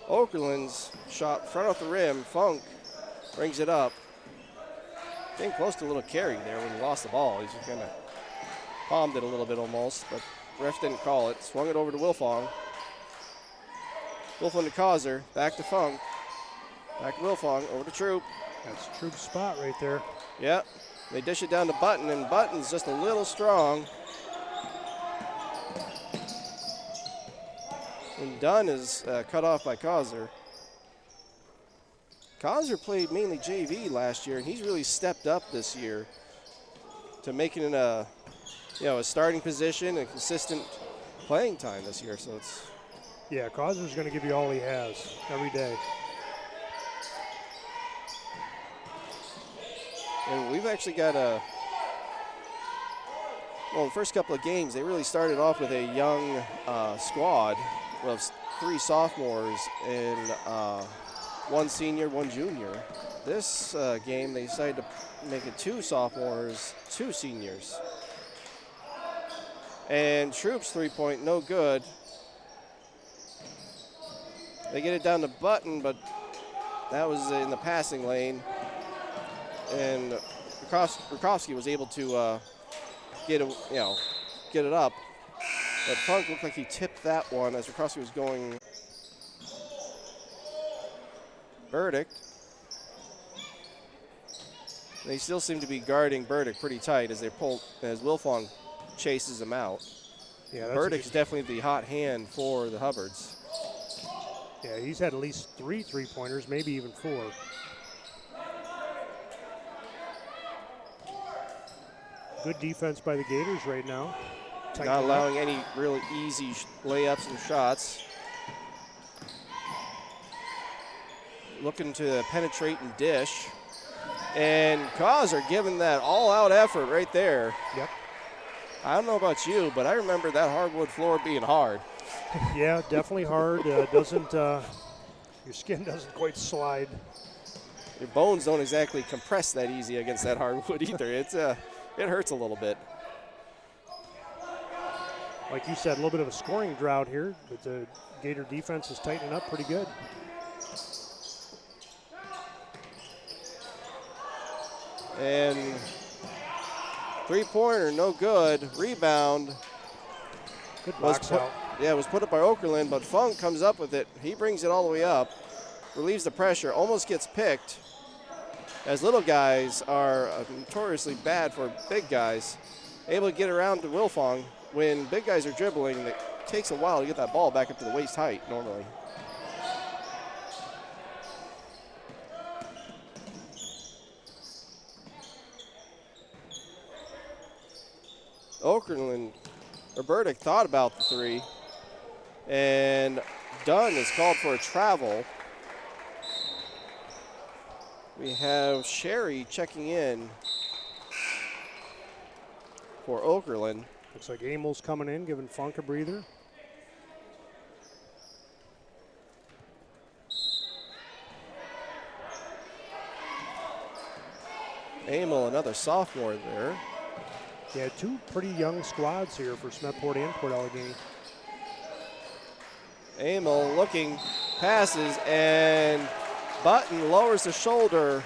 Okerlund's shot front off the rim. Funk brings it up. Came close to a little carry there when he lost the ball. He just kind of palmed it a little bit almost, but ref didn't call it. Swung it over to Wilfong. Wilfong to Causer. Back to Funk. Back to Wilfong. Over to Troop. That's Troop's spot right there. Yep. They dish it down to Button, and Button's just a little strong. And Dunn is cut off by Causer. Causer played mainly JV last year, and he's really stepped up this year to making it a starting position and consistent playing time this year. So it's Causer's going to give you all he has every day. And we've actually got well, the first couple of games, they really started off with a young squad of 3 sophomores and 1 senior, 1 junior. This game, they decided to make it 2 sophomores, 2 seniors. And Troop's 3-point, no good. They get it down to Button, but that was in the passing lane. And Rutkowski was able to get it up. But Funk looked like he tipped that one as Rutkowski was going. Burdick. They still seem to be guarding Burdick pretty tight as Wilfong chases him out. Yeah, Burdick's definitely the hot hand for the Hubbards. Yeah, he's had at least 3 3-pointers, maybe even 4. Good defense by the Gators right now. Not allowing any really easy layups and shots. Looking to penetrate and dish. And Causer giving that all-out effort right there. Yep. I don't know about you, but I remember that hardwood floor being hard. Yeah, definitely hard. Your skin doesn't quite slide. Your bones don't exactly compress that easy against that hardwood either. It hurts a little bit. Like you said, a little bit of a scoring drought here, but the Gator defense is tightening up pretty good. And 3-pointer, no good. Rebound. Good box out. Yeah, it was put up by Okerlund, but Funk comes up with it. He brings it all the way up, relieves the pressure, almost gets picked, as little guys are notoriously bad for big guys. Able to get around to Wilfong. When big guys are dribbling, it takes a while to get that ball back up to the waist height normally. Burdick thought about the 3, and Dunn is called for a travel. We have Sherry checking in for Okerlund. Looks like Amel's coming in, giving Funk a breather. Amel, another sophomore there. Yeah, 2 pretty young squads here for Smethport and Port Allegany. Amel looking, passes, and Button lowers the shoulder.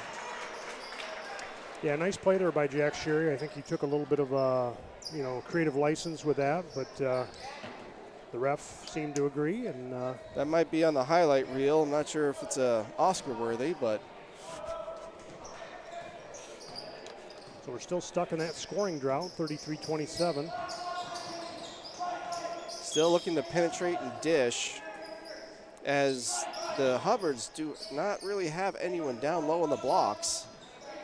Yeah, nice play there by Jack Sherry. I think he took a little bit of creative license with that, but the ref seemed to agree. And that might be on the highlight reel. I'm not sure if it's Oscar worthy, but. So we're still stuck in that scoring drought, 33-27. Still looking to penetrate and dish, as the Hubbards do not really have anyone down low on the blocks.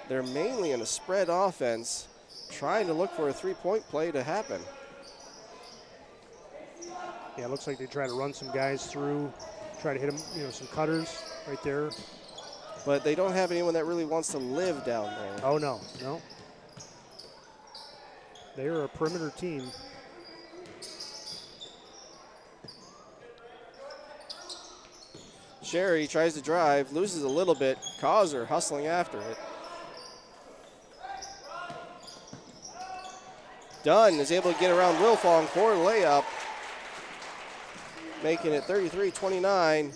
They're mainly in a spread offense, trying to look for a 3-point play to happen. Yeah, it looks like they try to run some guys through, try to hit them, some cutters right there. But they don't have anyone that really wants to live down there. Oh, no. They're a perimeter team. Sherry tries to drive, loses a little bit. Causer hustling after it. Dunn is able to get around Wilfong for a layup, making it 33-29.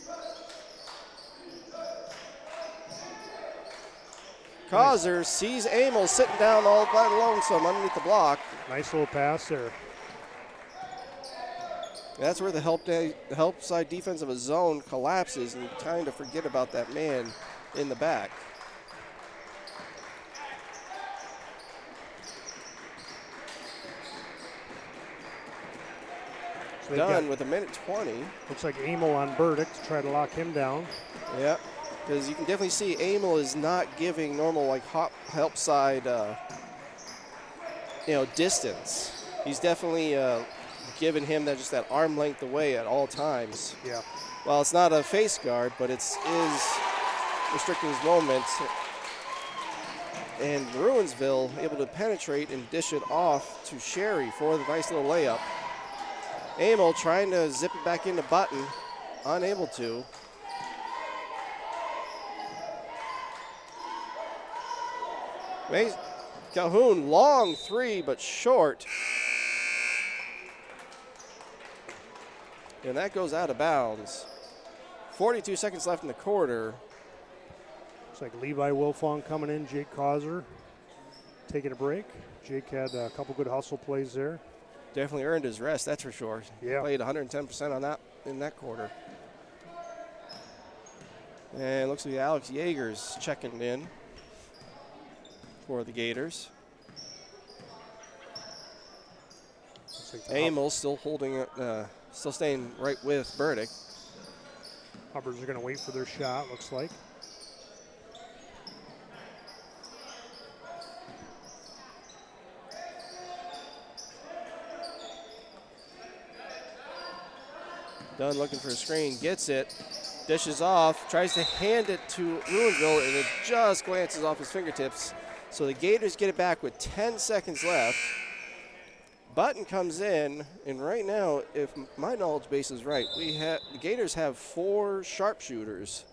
Causer sees Amel sitting down all by lonesome underneath the block. Nice little pass there. That's where the help side defense of a zone collapses, and you kind of forget about that man in the back. So Done with 1:20. Looks like Amel on Burdick to try to lock him down. Yeah, because you can definitely see Amel is not giving normal help side distance. He's definitely giving him that arm length away at all times. Yeah. Well, it's not a face guard, but it is restricting his movements. And Bruinsville able to penetrate and dish it off to Sherry for the nice little layup. Amel trying to zip it back into Button, unable to. Calhoun, long three, but short. And that goes out of bounds. 42 seconds left in the quarter. Looks like Levi Wilfong coming in, Jake Causer taking a break. Jake had a couple good hustle plays there. Definitely earned his rest, that's for sure. Yeah. Played 110% on that in that quarter. And looks like Alex Yeager's checking in for the Gators. Amel still holding it, still staying right with Burdick. Hubbards are going to wait for their shot, looks like. Dunn looking for a screen, gets it, dishes off, tries to hand it to Ruinsville, and it just glances off his fingertips. So the Gators get it back with 10 seconds left. Button comes in, and right now, if my knowledge base is right, the Gators have 4 sharpshooters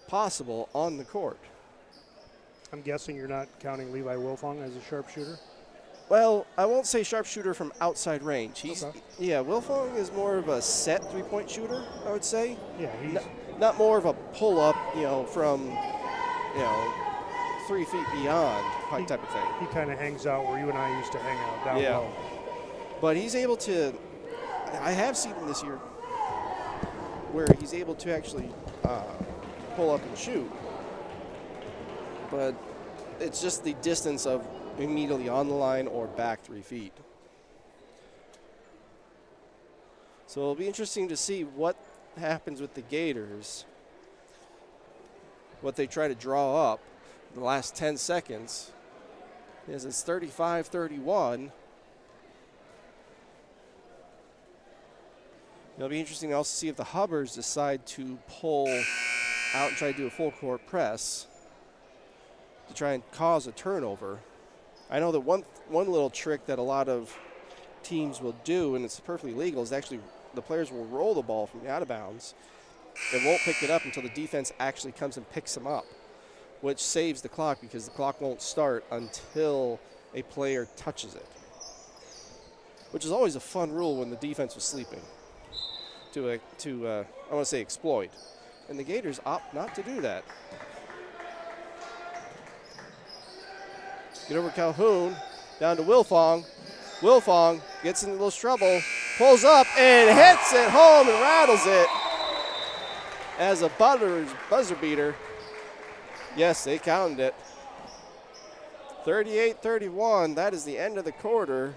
possible on the court. I'm guessing you're not counting Levi Wilfong as a sharpshooter? Well, I won't say sharpshooter from outside range. Okay. Yeah, Wilfong is more of a set three-point shooter, I would say. Yeah, he's Not more of a pull-up, from, 3 feet beyond type of thing. he kind of hangs out where you and I used to hang out, down Yeah. low. But he's able to, I have seen him this year, where he's able to actually pull up and shoot. But it's just the distance of immediately on the line or back 3 feet. So it'll be interesting to see what happens with the Gators, what they try to draw up the last 10 seconds. As it's 35-31. It'll be interesting to also see if the Hubbards decide to pull out and try to do a full court press to try and cause a turnover. I know that one little trick that a lot of teams will do, and it's perfectly legal, is actually the players will roll the ball from the out of bounds and won't pick it up until the defense actually comes and picks them up, which saves the clock because the clock won't start until a player touches it, which is always a fun rule when the defense was sleeping to I want to say exploit. And the Gators opt not to do that. Get over Calhoun, down to Wilfong. Wilfong gets into a little trouble, pulls up and hits it home and rattles it as a buzzer beater. Yes, they counted it. 38-31, that is the end of the quarter.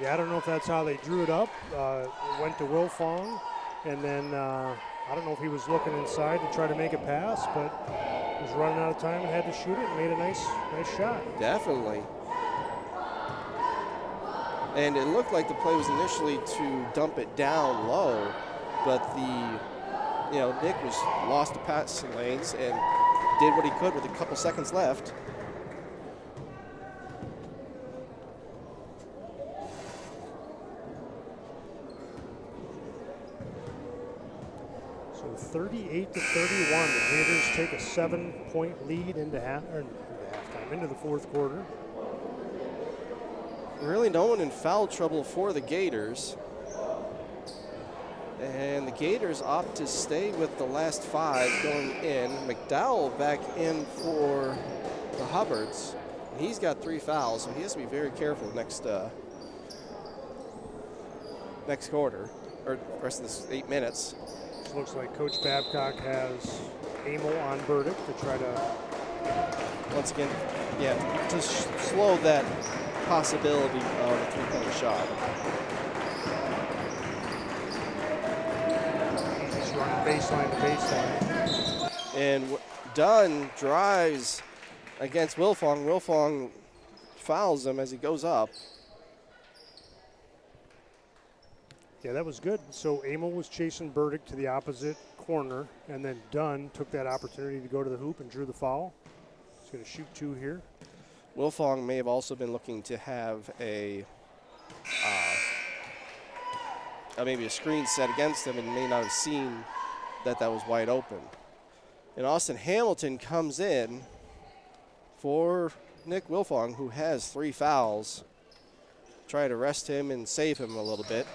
Yeah, I don't know if that's how they drew it up. It went to Wilfong, and then I don't know if he was looking inside to try to make a pass, but was running out of time and had to shoot it and made a nice shot. Definitely. And it looked like the play was initially to dump it down low, but Nick was lost the passing lanes and did what he could with a couple seconds left. So 38-31, the Gators take a 7-point lead into halftime, into the fourth quarter. Really no one in foul trouble for the Gators. And the Gators opt to stay with the last 5 going in. McDowell back in for the Hubbards. He's got 3 fouls, so he has to be very careful next quarter, or the rest of this 8 minutes. Looks like Coach Babcock has Amel on Burdick to try to, once again, to slow that possibility of a three-point shot. he's running baseline to baseline. And Dunn drives against Wilfong. Wilfong fouls him as he goes up. Yeah, that was good. So Amel was chasing Burdick to the opposite corner, and then Dunn took that opportunity to go to the hoop and drew the foul. He's going to shoot 2 here. Wilfong may have also been looking to have maybe a screen set against him and may not have seen that was wide open. And Austin Hamilton comes in for Nick Wilfong, who has 3 fouls. Try to rest him and save him a little bit.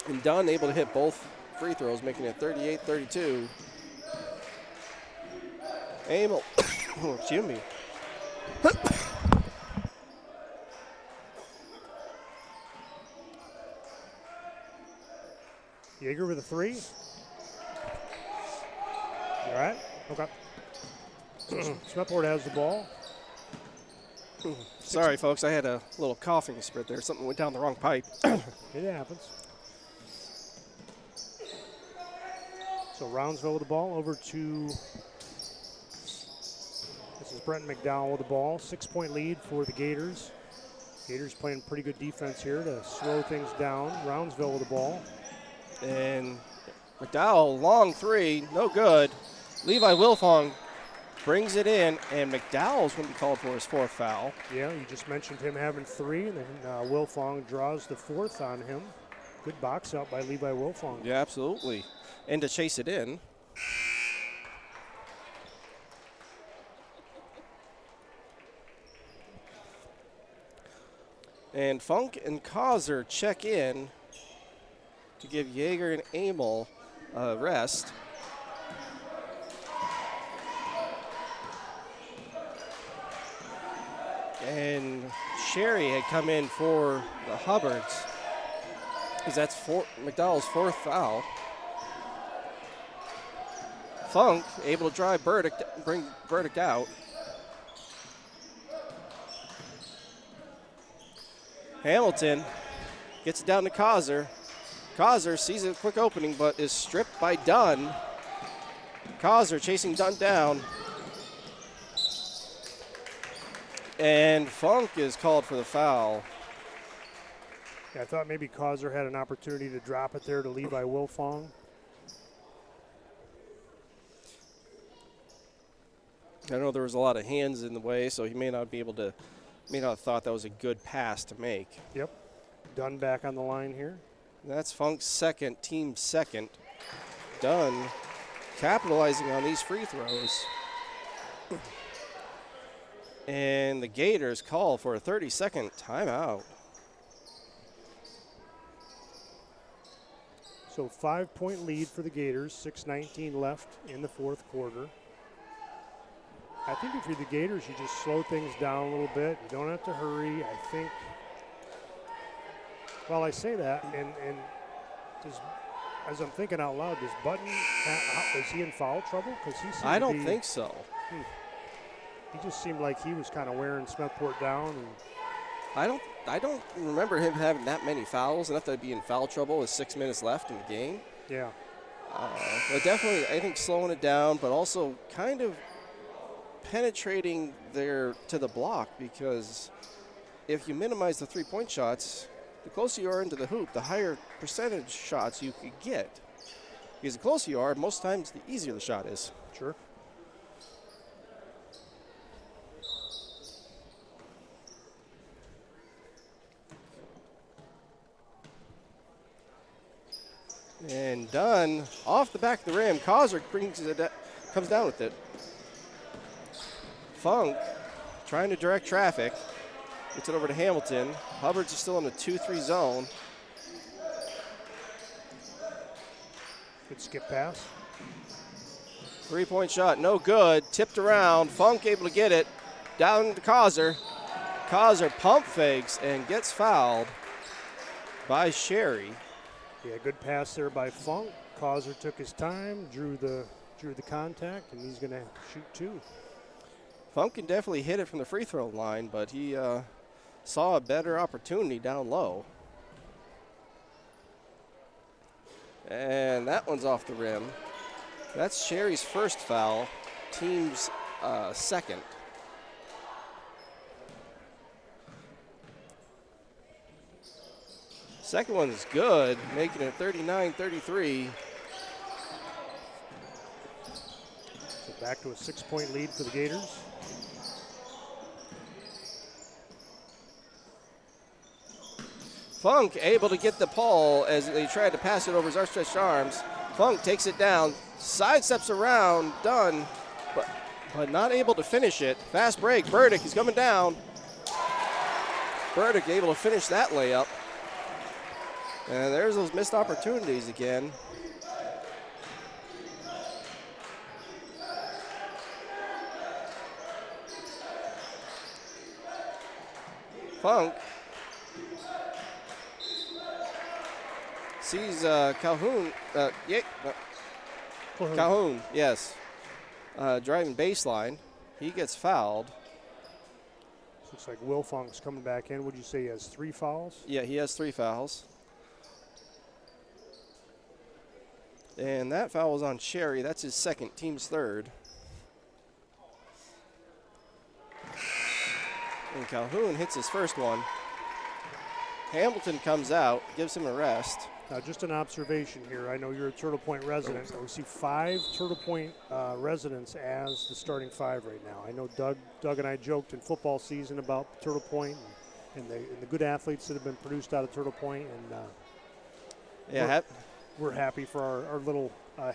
And Dunn able to hit both free throws, making it 38-32. Amel, excuse me. Yeager with a 3. All right. Okay. Smethport has the ball. Sorry, folks. I had a little coughing spurt there. Something went down the wrong pipe. It happens. So Roundsville with the ball over to, this is Brent McDowell with the ball. 6-point lead for the Gators. Gators playing pretty good defense here to slow things down. Roundsville with the ball. And McDowell, long 3, no good. Levi Wilfong brings it in, and McDowell's going to be called for his 4th foul. Yeah, you just mentioned him having 3, and then Wilfong draws the 4th on him. Good box out by Levi Wilfong. Yeah, absolutely. And to chase it in. And Funk and Causer check in to give Yeager and Amel a rest. And Sherry had come in for the Hubbards, because that's McDowell's 4th foul. Funk able to drive Burdick, bring Burdick out. Hamilton gets it down to Causer. Causer sees a quick opening, but is stripped by Dunn. Causer chasing Dunn down. And Funk is called for the foul. Yeah, I thought maybe Causer had an opportunity to drop it there to Levi Wilfong. I know there was a lot of hands in the way, so he may not have thought that was a good pass to make. Yep. Dunn back on the line here. That's Funk's team second. Dunn capitalizing on these free throws. And the Gators call for a 30-second timeout. So 5-point lead for the Gators, 6:19 left in the 4th quarter. I think if you're the Gators, you just slow things down a little bit. You don't have to hurry. I think, well, I say that, and does, as I'm thinking out loud, does Button, is he in foul trouble? Because he seemed I don't think so. He just seemed like he was kind of wearing Smethport down. And I don't remember him having that many fouls, enough to be in foul trouble with 6 minutes left in the game. Yeah. But definitely, I think slowing it down, but also kind of penetrating there to the block, because if you minimize the 3-point shots, the closer you are into the hoop, the higher percentage shots you could get. Because the closer you are, most times the easier the shot is. Sure. And Dunn off the back of the rim. Causer comes down with it. Funk trying to direct traffic. Gets it over to Hamilton. Hubbard's is still in the 2-3 zone. Good skip pass. 3-point shot, no good. Tipped around. Funk able to get it. Down to Causer. Causer pump fakes and gets fouled by Sherry. Yeah, good pass there by Funk. Causer took his time, drew the contact, and he's going to shoot 2. Funk can definitely hit it from the free throw line, but he saw a better opportunity down low. And that one's off the rim. That's Sherry's first foul, team's second. Second one is good, making it 39-33. back to a 6-point lead for the Gators. Funk able to get the ball as they tried to pass it over his outstretched arms. Funk takes it down, sidesteps around, done, but not able to finish it. Fast break, Burdick is coming down. Burdick able to finish that layup. And there's those missed opportunities again. Funk sees Calhoun, Calhoun, yes, driving baseline. He gets fouled. Looks like Will Funk's coming back in. Would you say he has 3 fouls? Yeah, he has 3 fouls. And that foul was on Cherry. That's his second, team's third. And Calhoun hits his first one. Hamilton comes out, gives him a rest. Now, just an observation here. I know you're a Turtle Point resident. We see 5 Turtle Point residents as the starting 5 right now. I know Doug and I joked in football season about Turtle Point and the good athletes that have been produced out of Turtle Point. And we're happy for our little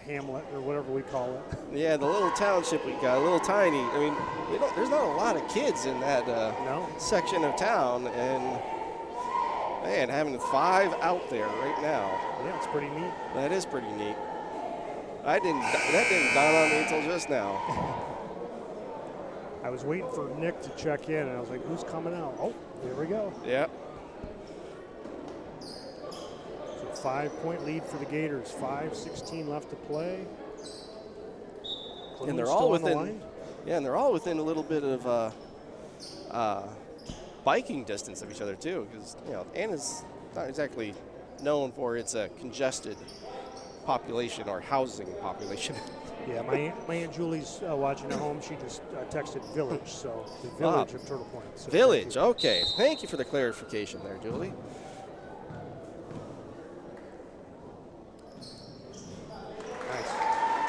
hamlet or whatever we call it. Yeah, the little township we got, a little tiny. I mean, there's not a lot of kids in that section of town, and man, having 5 out there right now. Yeah, it's pretty neat. That is pretty neat. That didn't dawn on me until just now. I was waiting for Nick to check in, and I was like, who's coming out? Oh, there we go. Yep. 5-point lead for the Gators. 5:16 left to play. And they're all within. Yeah, and they're all within a little bit of biking distance of each other too, because Anna's not exactly known for its congested population or housing population. Yeah, my Aunt Julie's watching at home. She just texted Village, so the Village of Turtle Point. So Village, okay. Thank you for the clarification there, Julie.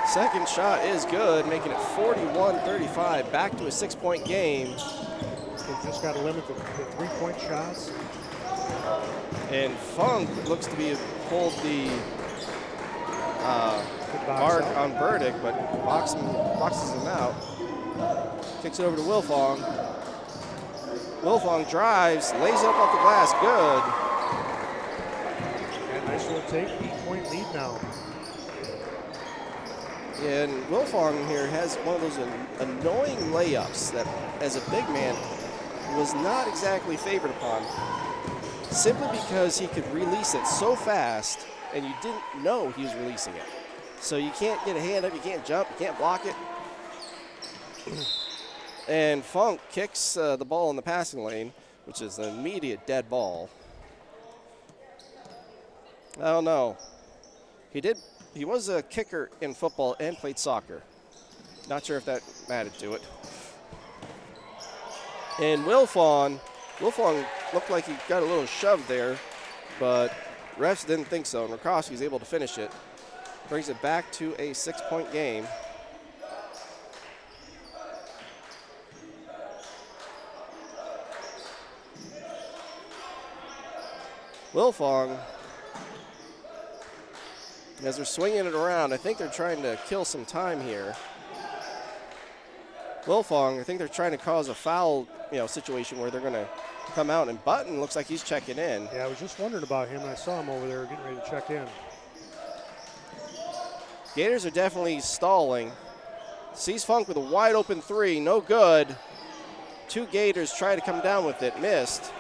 Second shot is good, making it 41-35. Back to a 6-point game. They've just got to limit the 3-point shots. And Funk looks to be pulled the mark on Burdick, but boxes him out. Kicks it over to Wilfong. Wilfong drives, lays it up off the glass, good. And nice little take, 8-point lead now. And Wilfong here has one of those annoying layups that, as a big man, was not exactly favored upon, simply because he could release it so fast and you didn't know he was releasing it. So you can't get a hand up, you can't jump, you can't block it. And Funk kicks the ball in the passing lane, which is an immediate dead ball. Oh no. He was a kicker in football and played soccer. Not sure if that mattered to it. And Wilfong looked like he got a little shoved there, but refs didn't think so. And Rakowski was able to finish it. Brings it back to a 6-point game. Wilfong, as they're swinging it around, I think they're trying to kill some time here. Wilfong, I think they're trying to cause a foul, situation where they're going to come out, and Button looks like he's checking in. Yeah, I was just wondering about him. I saw him over there getting ready to check in. Gators are definitely stalling. Sees Funk with a wide open 3, no good. 2 Gators try to come down with it, missed.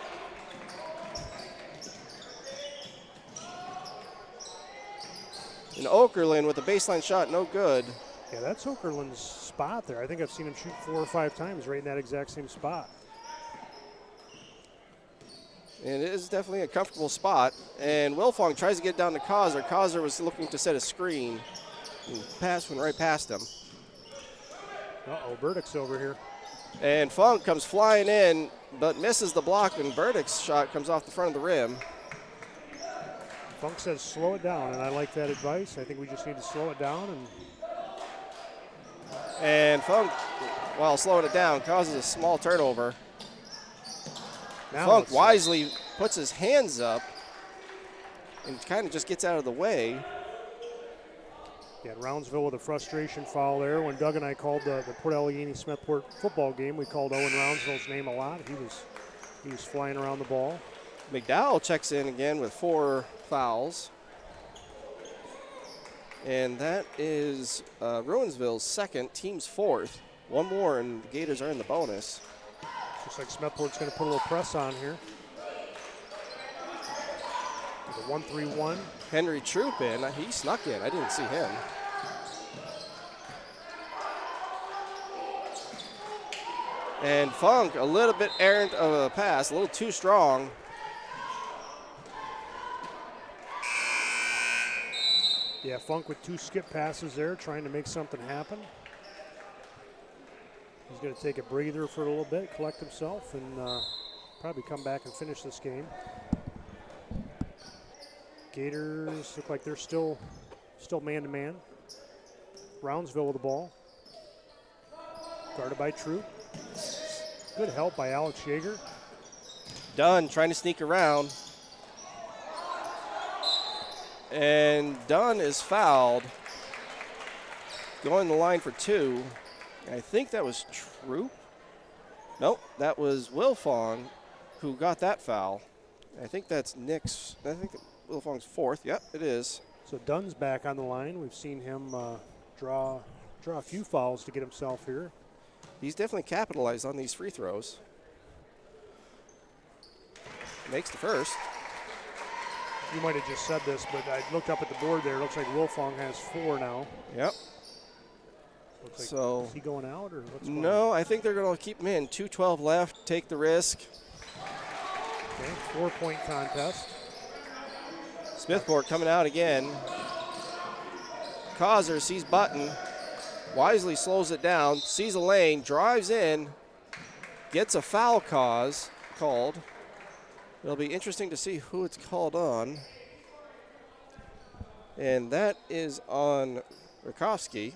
And Okerlund with a baseline shot, no good. Yeah, that's Okerlund's spot there. I think I've seen him shoot 4 or 5 times right in that exact same spot. And it is definitely a comfortable spot. And Wilfong tries to get down to Causer. Causer was looking to set a screen. And pass went right past him. Uh-oh, Burdick's over here. And Funk comes flying in, but misses the block, and Burdick's shot comes off the front of the rim. Funk says slow it down, and I like that advice. I think we just need to slow it down. And And Funk, while slowing it down, causes a small turnover. Now Funk wisely puts his hands up and kind of just gets out of the way. Yeah, Roundsville with a frustration foul there. When Doug and I called the Port Allegany Smethport football game, we called Owen Roundsville's name a lot. He was flying around the ball. McDowell checks in again with 4 fouls. And that is Ruinsville's second, team's 4th. One more, and the Gators are in the bonus. Looks like Smethport's going to put a little press on here. The 1-3-1. Henry Troop in. He snuck in. I didn't see him. And Funk, a little bit errant of a pass, a little too strong. Yeah, Funk with 2 skip passes there, trying to make something happen. He's going to take a breather for a little bit, collect himself, and probably come back and finish this game. Gators look like they're still man-to-man. Roundsville with the ball. Guarded by Troop. Good help by Alex Yeager. Dunn trying to sneak around. And Dunn is fouled. Going the line for 2. I think that was Troop. Nope, that was Wilfong who got that foul. I think that's Nick's. I think Wilfong's 4th. Yep, it is. So Dunn's back on the line. We've seen him draw a few fouls to get himself here. He's definitely capitalized on these free throws. Makes the first. You might have just said this, but I looked up at the board there. It looks like Wilfong has 4 now. Yep. Looks like, So is he going out or what's going on? No, I think they're going to keep him in. 2:12 left. Take the risk. Okay, 4-point contest. Smethport coming out again. Causer sees Button. Wisely slows it down. Sees a lane. Drives in. Gets a foul called. It'll be interesting to see who it's called on. And that is on Rakowski.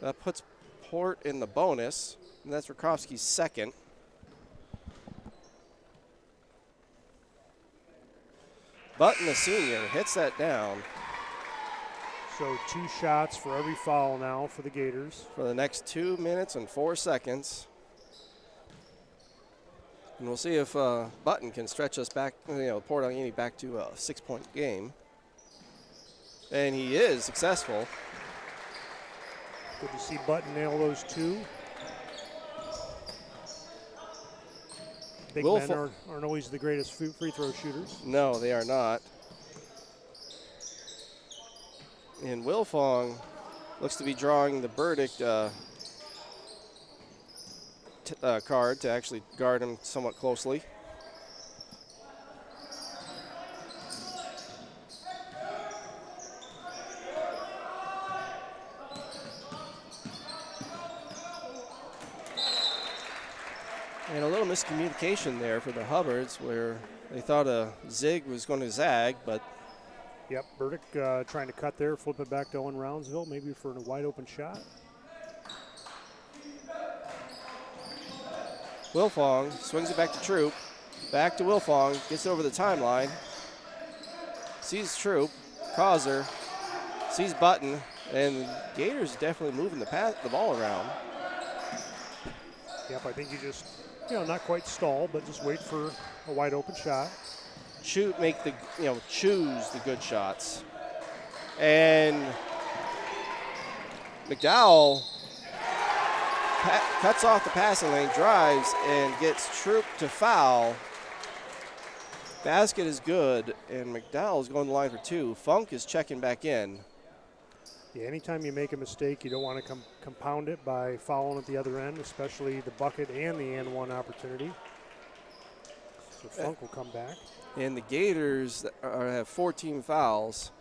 That puts Port in the bonus. And that's Rakowski's second. Button, the senior, hits that down. So 2 shots for every foul now for the Gators. For the next 2 minutes and 4 seconds. And we'll see if Button can stretch us back, Port Allegany back to a 6-point game. And he is successful. Good to see Button nail those 2. Big men aren't always the greatest free throw shooters. No, they are not. And Wilfong looks to be drawing the verdict card to actually guard him somewhat closely. And a little miscommunication there for the Hubbards where they thought a zig was going to zag, but yep, Burdick trying to cut there, flip it back to Owen Roundsville, maybe for a wide open shot. Wilfong swings it back to Troop. Back to Wilfong, gets over the timeline. Sees Troop, Causer, sees Button, and Gators definitely moving the ball around. Yep, I think you just, not quite stall, but just wait for a wide open shot. Choose the good shots. And McDowell cuts off the passing lane, drives, and gets Troop to foul. Basket is good, and McDowell is going to the line for 2. Funk is checking back in. Yeah, anytime you make a mistake, you don't want to compound it by fouling at the other end, especially the bucket and the and one opportunity. So Funk will come back. And the Gators have 14 fouls,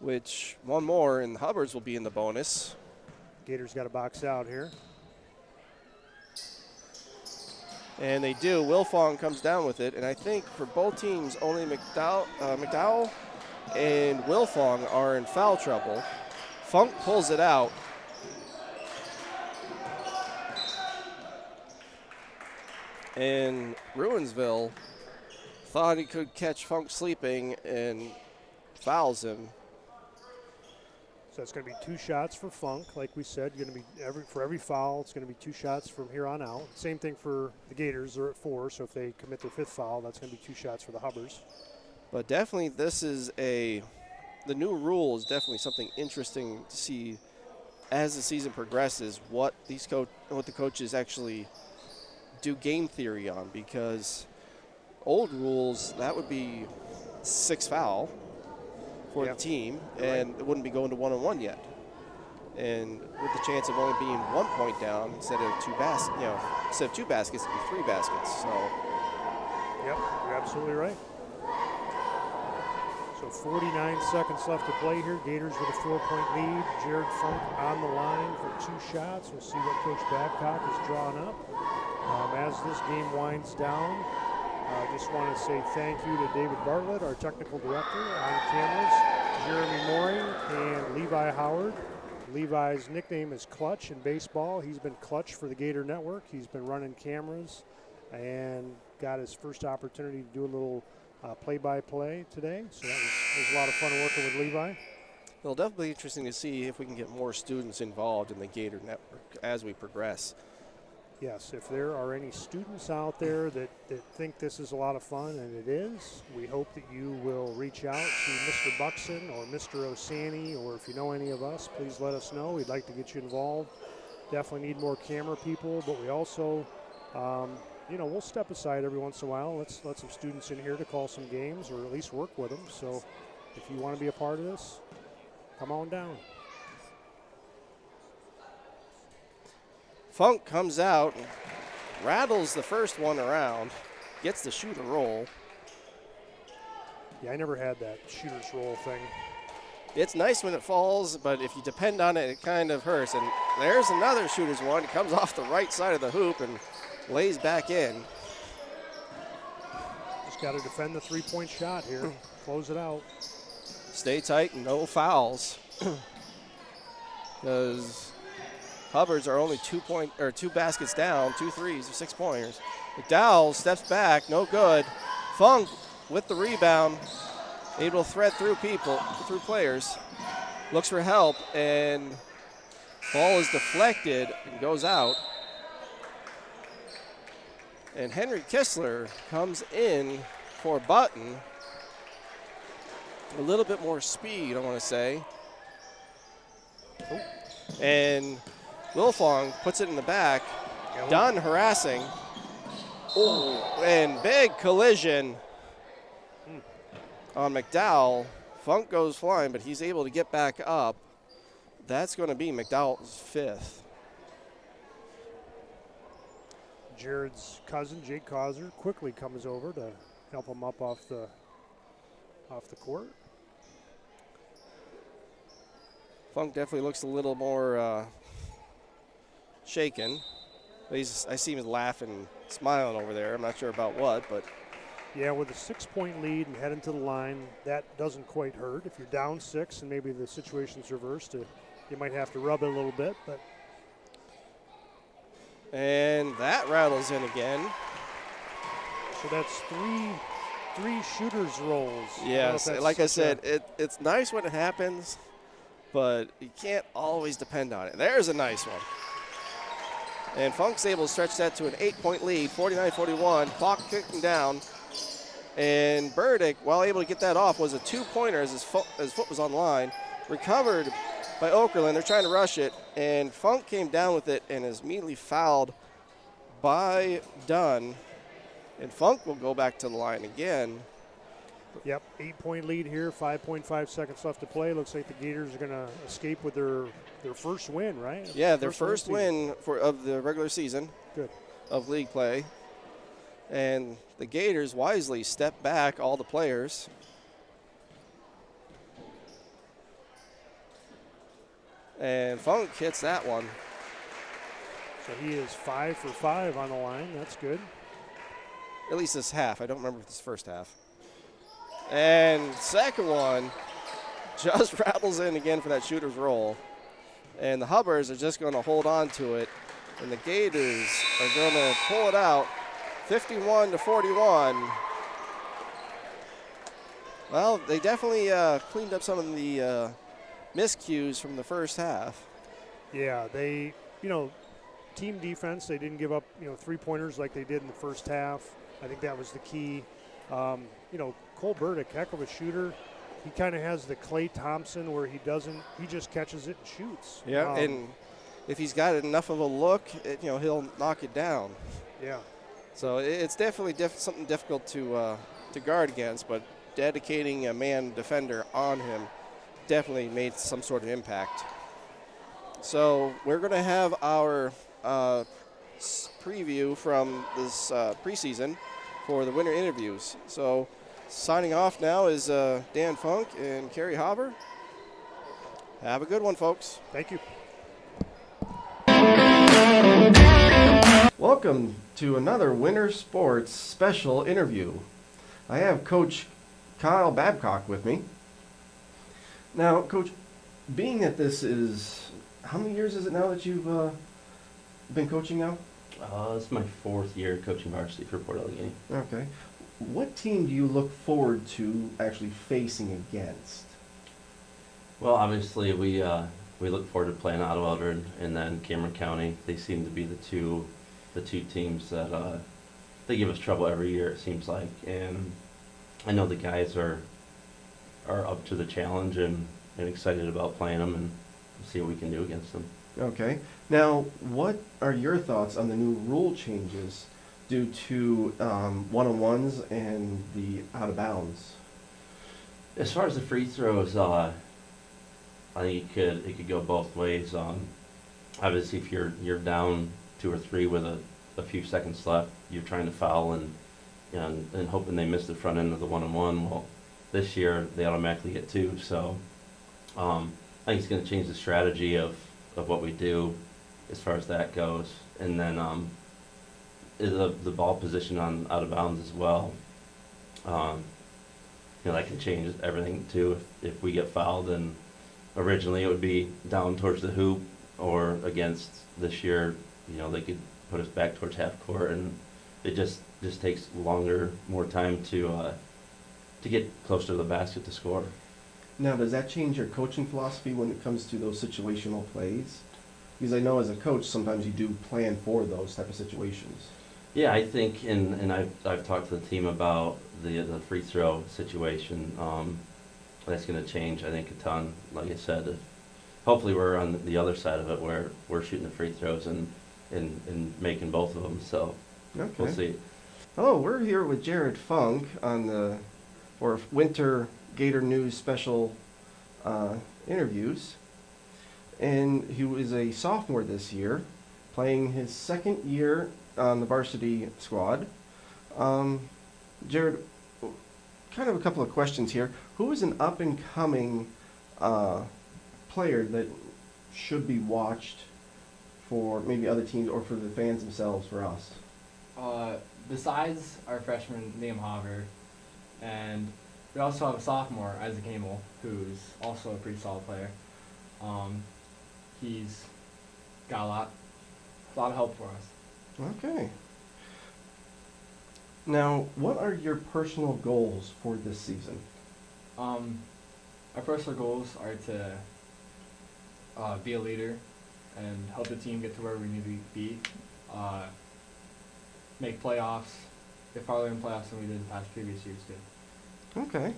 which one more, and the Hubbards will be in the bonus. Gators got to box out here. And they do. Wilfong comes down with it, and I think for both teams, only McDowell and Wilfong are in foul trouble. Funk pulls it out. And Ruinsville thought he could catch Funk sleeping and fouls him. So it's going to be 2 shots for Funk, like we said. Going to be for every foul, it's going to be 2 shots from here on out. Same thing for the Gators. They're at 4, so if they commit their 5th foul, that's going to be 2 shots for the Hubbers. But definitely, this is the new rule is definitely something interesting to see as the season progresses. What the coaches actually do game theory on, because old rules that would be 6 foul for the team, and it wouldn't be going to 1-on-1 yet. And with the chance of only being 1 point down instead of 2 baskets, instead of 2 baskets, it'd be 3 baskets. So. Yep, you're absolutely right. So 49 seconds left to play here. Gators with a 4-point lead. Jared Funk on the line for 2 shots. We'll see what Coach Babcock has drawn up. As this game winds down, I just want to say thank you to David Bartlett, our technical director, on cameras, Jeremy Mooring, and Levi Howard. Levi's nickname is Clutch in baseball. He's been Clutch for the Gator Network. He's been running cameras and got his first opportunity to do a little play-by-play today. So that was a lot of fun working with Levi. It'll definitely be interesting to see if we can get more students involved in the Gator Network as we progress. Yes, if there are any students out there that think this is a lot of fun, and it is, we hope that you will reach out to Mr. Buxton or Mr. Osani, or if you know any of us, please let us know. We'd like to get you involved. Definitely need more camera people, but we also, we'll step aside every once in a while. Let's let some students in here to call some games or at least work with them. So if you want to be a part of this, come on down. Funk comes out, and rattles the first one around, gets the shooter roll. Yeah, I never had that shooter's roll thing. It's nice when it falls, but if you depend on it, it kind of hurts. And there's another shooter's one. It comes off the right side of the hoop and lays back in. Just got to defend the 3-point shot here. Close it out. Stay tight, no fouls. Because Hubbards are only 2 baskets down, 2 threes, 6-pointers. McDowell steps back, no good. Funk with the rebound, able to thread through players. Looks for help, and ball is deflected and goes out. And Henry Kistler comes in for Button. A little bit more speed, I want to say. And Wilfong puts it in the back. Dunn harassing. Oh, and big collision on McDowell. Funk goes flying, but he's able to get back up. That's going to be McDowell's 5th. Jared's cousin, Jake Causer, quickly comes over to help him up off the court. Funk definitely looks a little more shaken. I see him laughing, smiling over there. I'm not sure about what, but. Yeah, with a 6-point lead and heading to the line, that doesn't quite hurt. If you're down 6 and maybe the situation's reversed, you might have to rub it a little bit. But and that rattles in again. So that's three shooters rolls. Yes, like I said, it's nice when it happens, but you can't always depend on it. There's a nice one. And Funk's able to stretch that to an 8-point lead, 49-41. Clock kicking down. And Burdick, while able to get that off, was a 2-pointer as his foot was on the line. Recovered by Okerlund. They're trying to rush it. And Funk came down with it and is immediately fouled by Dunn. And Funk will go back to the line again. Yep, 8-point lead here, 5.5 seconds left to play. Looks like the Gators are going to escape with their first win, right? Yeah, their first win of the regular season. Good. Of league play. And the Gators wisely step back all the players. And Funk hits that one. So he is 5 for 5 on the line. That's good. At least this half. I don't remember this first half. And second one just rattles in again for that shooter's roll. And the Hubbards are just going to hold on to it. And the Gators are going to pull it out 51-41. Well, they definitely cleaned up some of the miscues from the first half. Yeah, they, team defense, they didn't give up, three-pointers like they did in the first half. I think that was the key. Cole Burdick, heck of a shooter. He kind of has the Klay Thompson where he just catches it and shoots. Yeah, and if he's got enough of a look, he'll knock it down. Yeah. So it's definitely something difficult to guard against, but dedicating a man defender on him definitely made some sort of impact. So we're going to have our preview from this preseason for the winter interviews. So signing off now is Dan Funk and Kerry Haber. Have a good one, folks. Thank you. Welcome to another Winter Sports special interview. I have Coach Kyle Babcock with me. Now, Coach, being that this is, how many years is it now that you've been coaching now? This is my 4th year coaching varsity for Port Allegany. Okay. What team do you look forward to actually facing against? Well, obviously we look forward to playing Ottawa and then Cameron County. They seem to be the two teams that they give us trouble every year, it seems like. And I know the guys are up to the challenge and excited about playing them and see what we can do against them. Okay. Now, what are your thoughts on the new rule changes due to one-on-ones and the out-of-bounds? As far as the free throws, I think it could go both ways. Obviously, if you're down 2 or 3 with a few seconds left, you're trying to foul and hoping they miss the front end of the one-on-one. Well, this year they automatically get 2, so I think it's going to change the strategy of what we do as far as that goes. And then the ball position on out of bounds as well. That can change everything too. If we get fouled, and originally it would be down towards the hoop, or against this year, they could put us back towards half court, and it just takes more time to get closer to the basket to score. Now, does that change your coaching philosophy when it comes to those situational plays? Because I know as a coach, sometimes you do plan for those type of situations. Yeah, I think, and I've talked to the team about the free throw situation. That's going to change, I think, a ton. Like I said, hopefully we're on the other side of it where we're shooting the free throws and making both of them. So Okay. we'll see. Hello, we're here with Jared Funk on for Winter Gator News special interviews. And he was a sophomore this year, playing his 2nd year on the varsity squad. Jared, kind of a couple of questions here. Who is an up-and-coming player that should be watched for maybe other teams or for the fans themselves, for us? Besides our freshman, Liam Haver, and we also have a sophomore, Isaac Hamel, who's also a pretty solid player. He's got a lot of help for us. Okay. Now, what are your personal goals for this season? Our personal goals are to be a leader and help the team get to where we need to be. Make playoffs, get farther in playoffs than we did in past previous years too. Okay.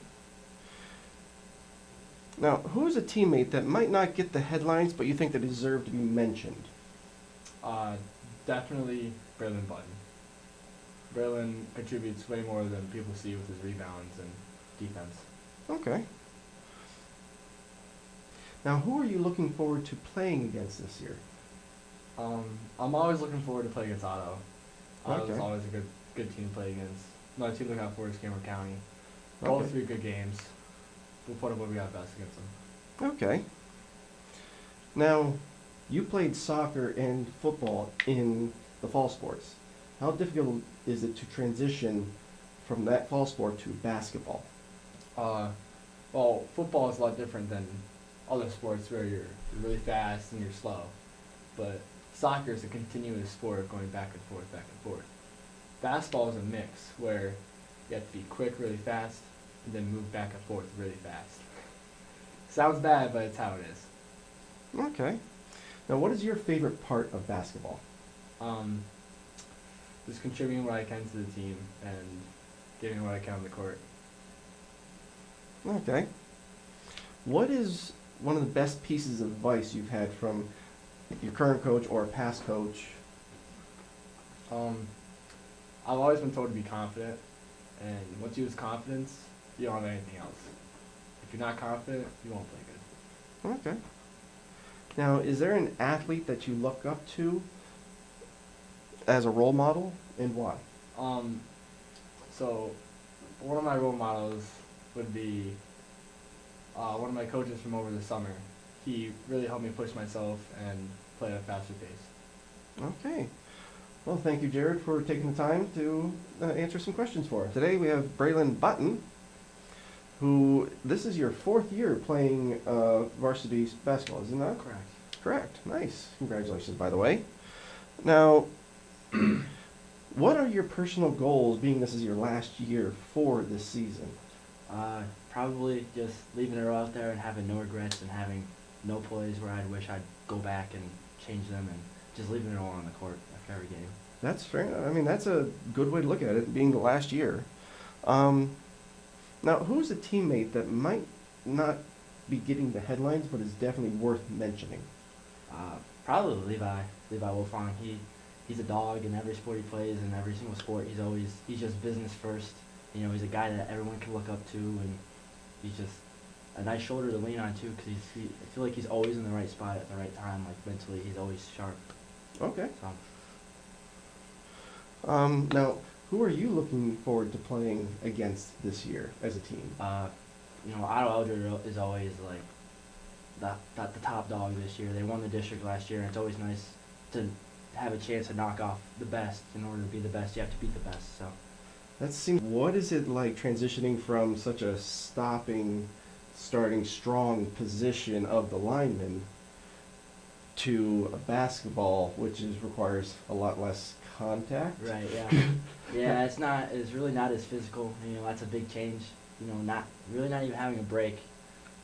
Now, who is a teammate that might not get the headlines, but you think they deserve to be mentioned? Definitely Braylon Button. Braylon contributes way more than people see with his rebounds and defense. Okay. Now, who are you looking forward to playing against this year? I'm always looking forward to playing against Otto. Otto's Okay. always a good team to play against. Another team to look out for is Cameron County. Okay. Both 3 good games. We'll put up what we got best against them. Okay. Now, you played soccer and football in the fall sports. How difficult is it to transition from that fall sport to basketball? Well, well, football is a lot different than other sports where you're really fast and you're slow. But soccer is a continuous sport going back and forth, back and forth. Basketball is a mix where you have to be quick really fast and then move back and forth really fast. Sounds bad, but it's how it is. Okay. Now, what is your favorite part of basketball? Just contributing what I can to the team and giving what I can on the court. Okay. What is one of the best pieces of advice you've had from your current coach or a past coach? I've always been told to be confident, and once you lose confidence, you don't have anything else. If you're not confident, you won't play good. Okay. Now, is there an athlete that you look up to as a role model, and why? So one of my role models would be one of my coaches from over the summer. He really helped me push myself and play at a faster pace. Okay. Well, thank you, Jared, for taking the time to answer some questions for us. Today we have Braylon Button, who, this is your 4th year playing varsity basketball, isn't that? Correct. Correct. Nice. Congratulations, by the way. Now, what are your personal goals, being this is your last year for this season? Probably just leaving it all out there and having no regrets and having no plays where I'd wish I'd go back and change them, and just leaving it all on the court after every game. That's fair enough. I mean, that's a good way to look at it, being the last year. Now, who's a teammate that might not be getting the headlines, but is definitely worth mentioning? Probably Levi Wolfong. He's a dog in every sport he plays, in every single sport. He's just business first. You know, he's a guy that everyone can look up to, and he's just a nice shoulder to lean on too. Because I feel like he's always in the right spot at the right time. Like mentally, he's always sharp. Okay. So. Now, who are you looking forward to playing against this year as a team? You know, Otto Elder is always like the top dog this year. They won the district last year, and it's always nice to have a chance to knock off the best. In order to be the best, you have to beat the best. So. What is it like transitioning from such a starting strong position of the lineman to a basketball, which requires a lot less contact? Right. Yeah. Yeah. It's really not as physical. You know, that's a big change. You know, not even having a break.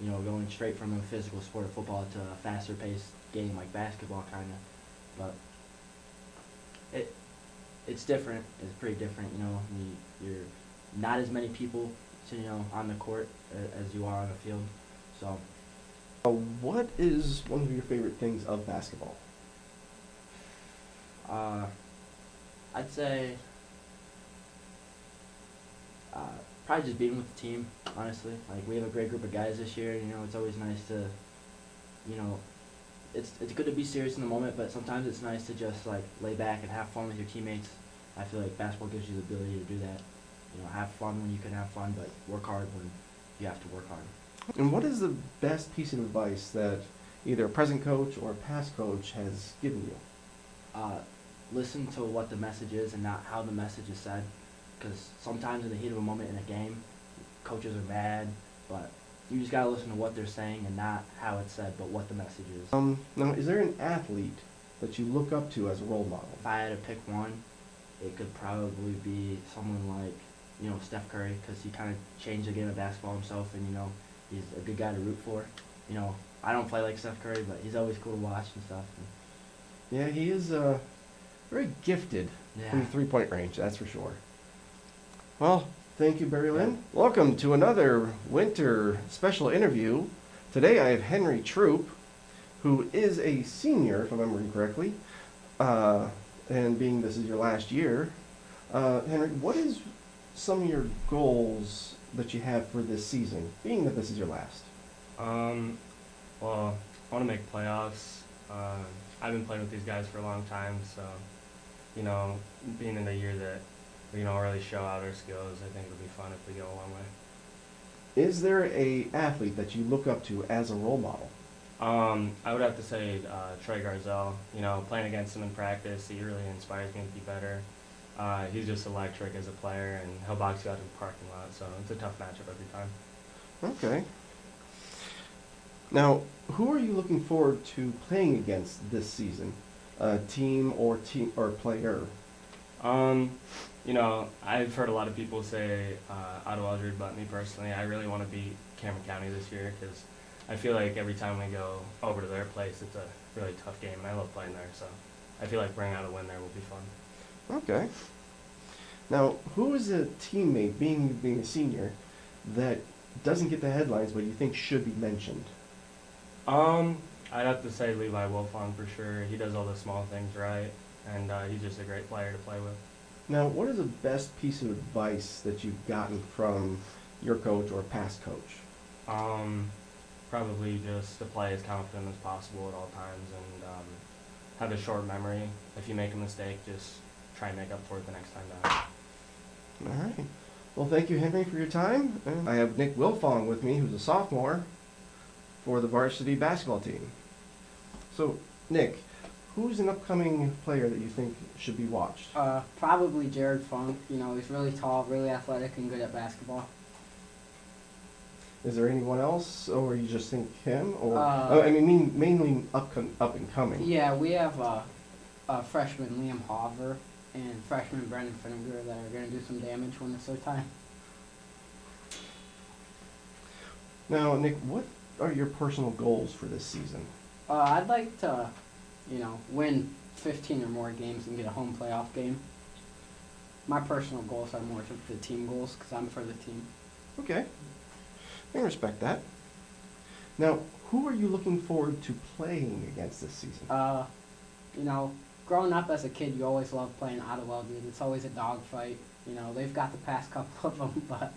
You know, going straight from a physical sport of football to a faster paced game like basketball, kind of. But it's different. It's pretty different. You know, you're not as many people, on the court as you are on the field. So. What is one of your favorite things of basketball? I'd say probably just being with the team, honestly. Like, we have a great group of guys this year. You know, it's always nice to, it's good to be serious in the moment, but sometimes it's nice to just, like, lay back and have fun with your teammates. I feel like basketball gives you the ability to do that. You know, have fun when you can have fun, but work hard when you have to work hard. And what is the best piece of advice that either a present coach or a past coach has given you? Listen to what the message is and not how the message is said, because sometimes in the heat of a moment in a game, coaches are mad, but you just gotta listen to what they're saying and not how it's said, but what the message is. Now, is there an athlete that you look up to as a role model? If I had to pick one, it could probably be someone like, Steph Curry, because he kind of changed the game of basketball himself, and, he's a good guy to root for. I don't play like Steph Curry, but he's always cool to watch and stuff. Yeah, he is very gifted from the three-point range, that's for sure. Well, thank you, Barry Lynn. Welcome to another winter special interview. Today I have Henry Troop, who is a senior, if I remember correctly, and being this is your last year. Henry, what is some of your goals that you have for this season, being that this is your last? Well, I want to make playoffs. I've been playing with these guys for a long time, so, being in the year that we don't really show out our skills, I think it'll be fun if we go a long way. Is there a athlete that you look up to as a role model? I would have to say Trey Garzell. Playing against him in practice, he really inspires me to be better. He's just electric as a player, and he'll box you out in the parking lot, so it's a tough matchup every time. Okay. Now, who are you looking forward to playing against this season? Team or player? You know, I've heard a lot of people say Ottawa Eldred, but me personally, I really want to beat Cameron County this year because I feel like every time we go over to their place, it's a really tough game, and I love playing there. So I feel like bringing out a win there will be fun. Okay. Now, who is a teammate, being a senior, that doesn't get the headlines but you think should be mentioned? I'd have to say Levi Wilfong for sure. He does all the small things right, and he's just a great player to play with. Now, what is the best piece of advice that you've gotten from your coach or past coach? Probably just to play as confident as possible at all times and have a short memory. If you make a mistake, just try and make up for it the next time down. All right. Well, thank you, Henry, for your time. I have Nick Wilfong with me, who's a sophomore for the varsity basketball team. So, Nick, who's an upcoming player that you think should be watched? Probably Jared Funk. You know, he's really tall, really athletic, and good at basketball. Is there anyone else, or you just think him? Or I mean, mainly up and coming. Yeah, we have freshman Liam Hoover and freshman Brendan Finnegar that are going to do some damage when it's their time. Now, Nick, what are your personal goals for this season? I'd like to, win 15 or more games and get a home playoff game. My personal goals are more to the team goals because I'm for the team. Okay. I can respect that. Now, who are you looking forward to playing against this season? Growing up as a kid, you always loved playing Ottawa Eldred. It's always a dogfight. You know, they've got the past couple of them, but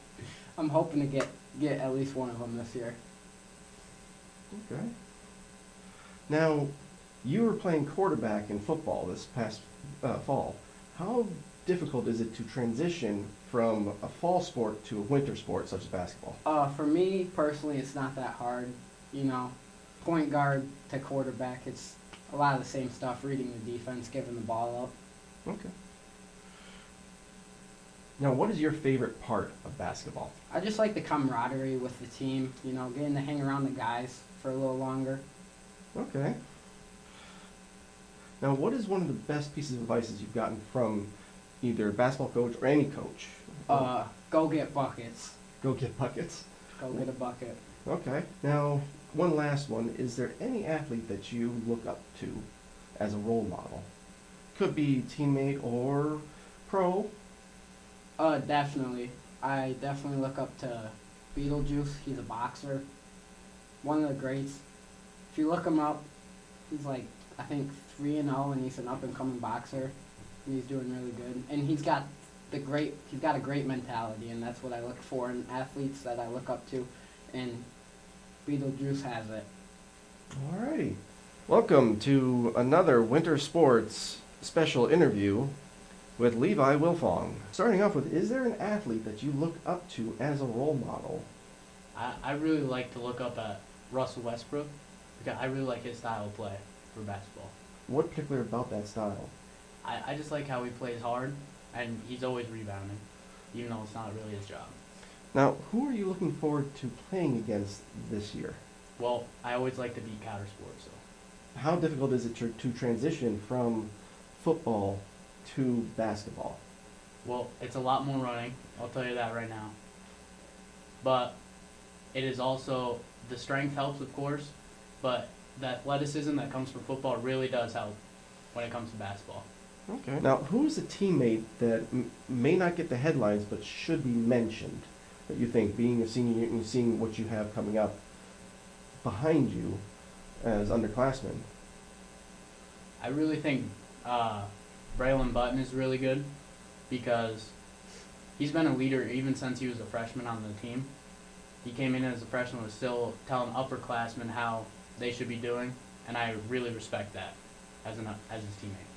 I'm hoping to get at least one of them this year. Okay. Now, you were playing quarterback in football this past fall. How difficult is it to transition from a fall sport to a winter sport such as basketball? For me personally, it's not that hard. Point guard to quarterback, it's a lot of the same stuff, reading the defense, giving the ball up. Okay. Now, what is your favorite part of basketball? I just like the camaraderie with the team, getting to hang around the guys for a little longer. Okay. Now, what is one of the best pieces of advice you've gotten from either a basketball coach or any coach? Go get buckets. Go get buckets? Go get a bucket. Okay. Now, one last one. Is there any athlete that you look up to as a role model? Could be teammate or pro. Definitely. I definitely look up to Beetlejuice. He's a boxer. One of the greats. If you look him up, he's like, I think 3-0, and he's an up-and-coming boxer, and he's doing really good. And he's got a great mentality, and that's what I look for in athletes that I look up to, and Beetlejuice has it. Alrighty. Welcome to another Winter Sports special interview with Levi Wilfong. Starting off with, is there an athlete that you look up to as a role model? I really like to look up at Russell Westbrook because I really like his style of play for basketball. What particular about that style? I just like how he plays hard, and he's always rebounding, even though it's not really his job. Now, who are you looking forward to playing against this year? Well, I always like to beat Countersport, so. How difficult is it to transition from football to basketball? Well, it's a lot more running, I'll tell you that right now. But it is also, the strength helps, of course, but the athleticism that comes from football really does help when it comes to basketball. Okay. Now, who's a teammate that may not get the headlines but should be mentioned, that you think, being a senior and seeing what you have coming up behind you as underclassmen? I really think Braylon Button is really good because he's been a leader even since he was a freshman on the team. He came in as a freshman and was still telling upperclassmen how they should be doing, and I really respect that as his teammate.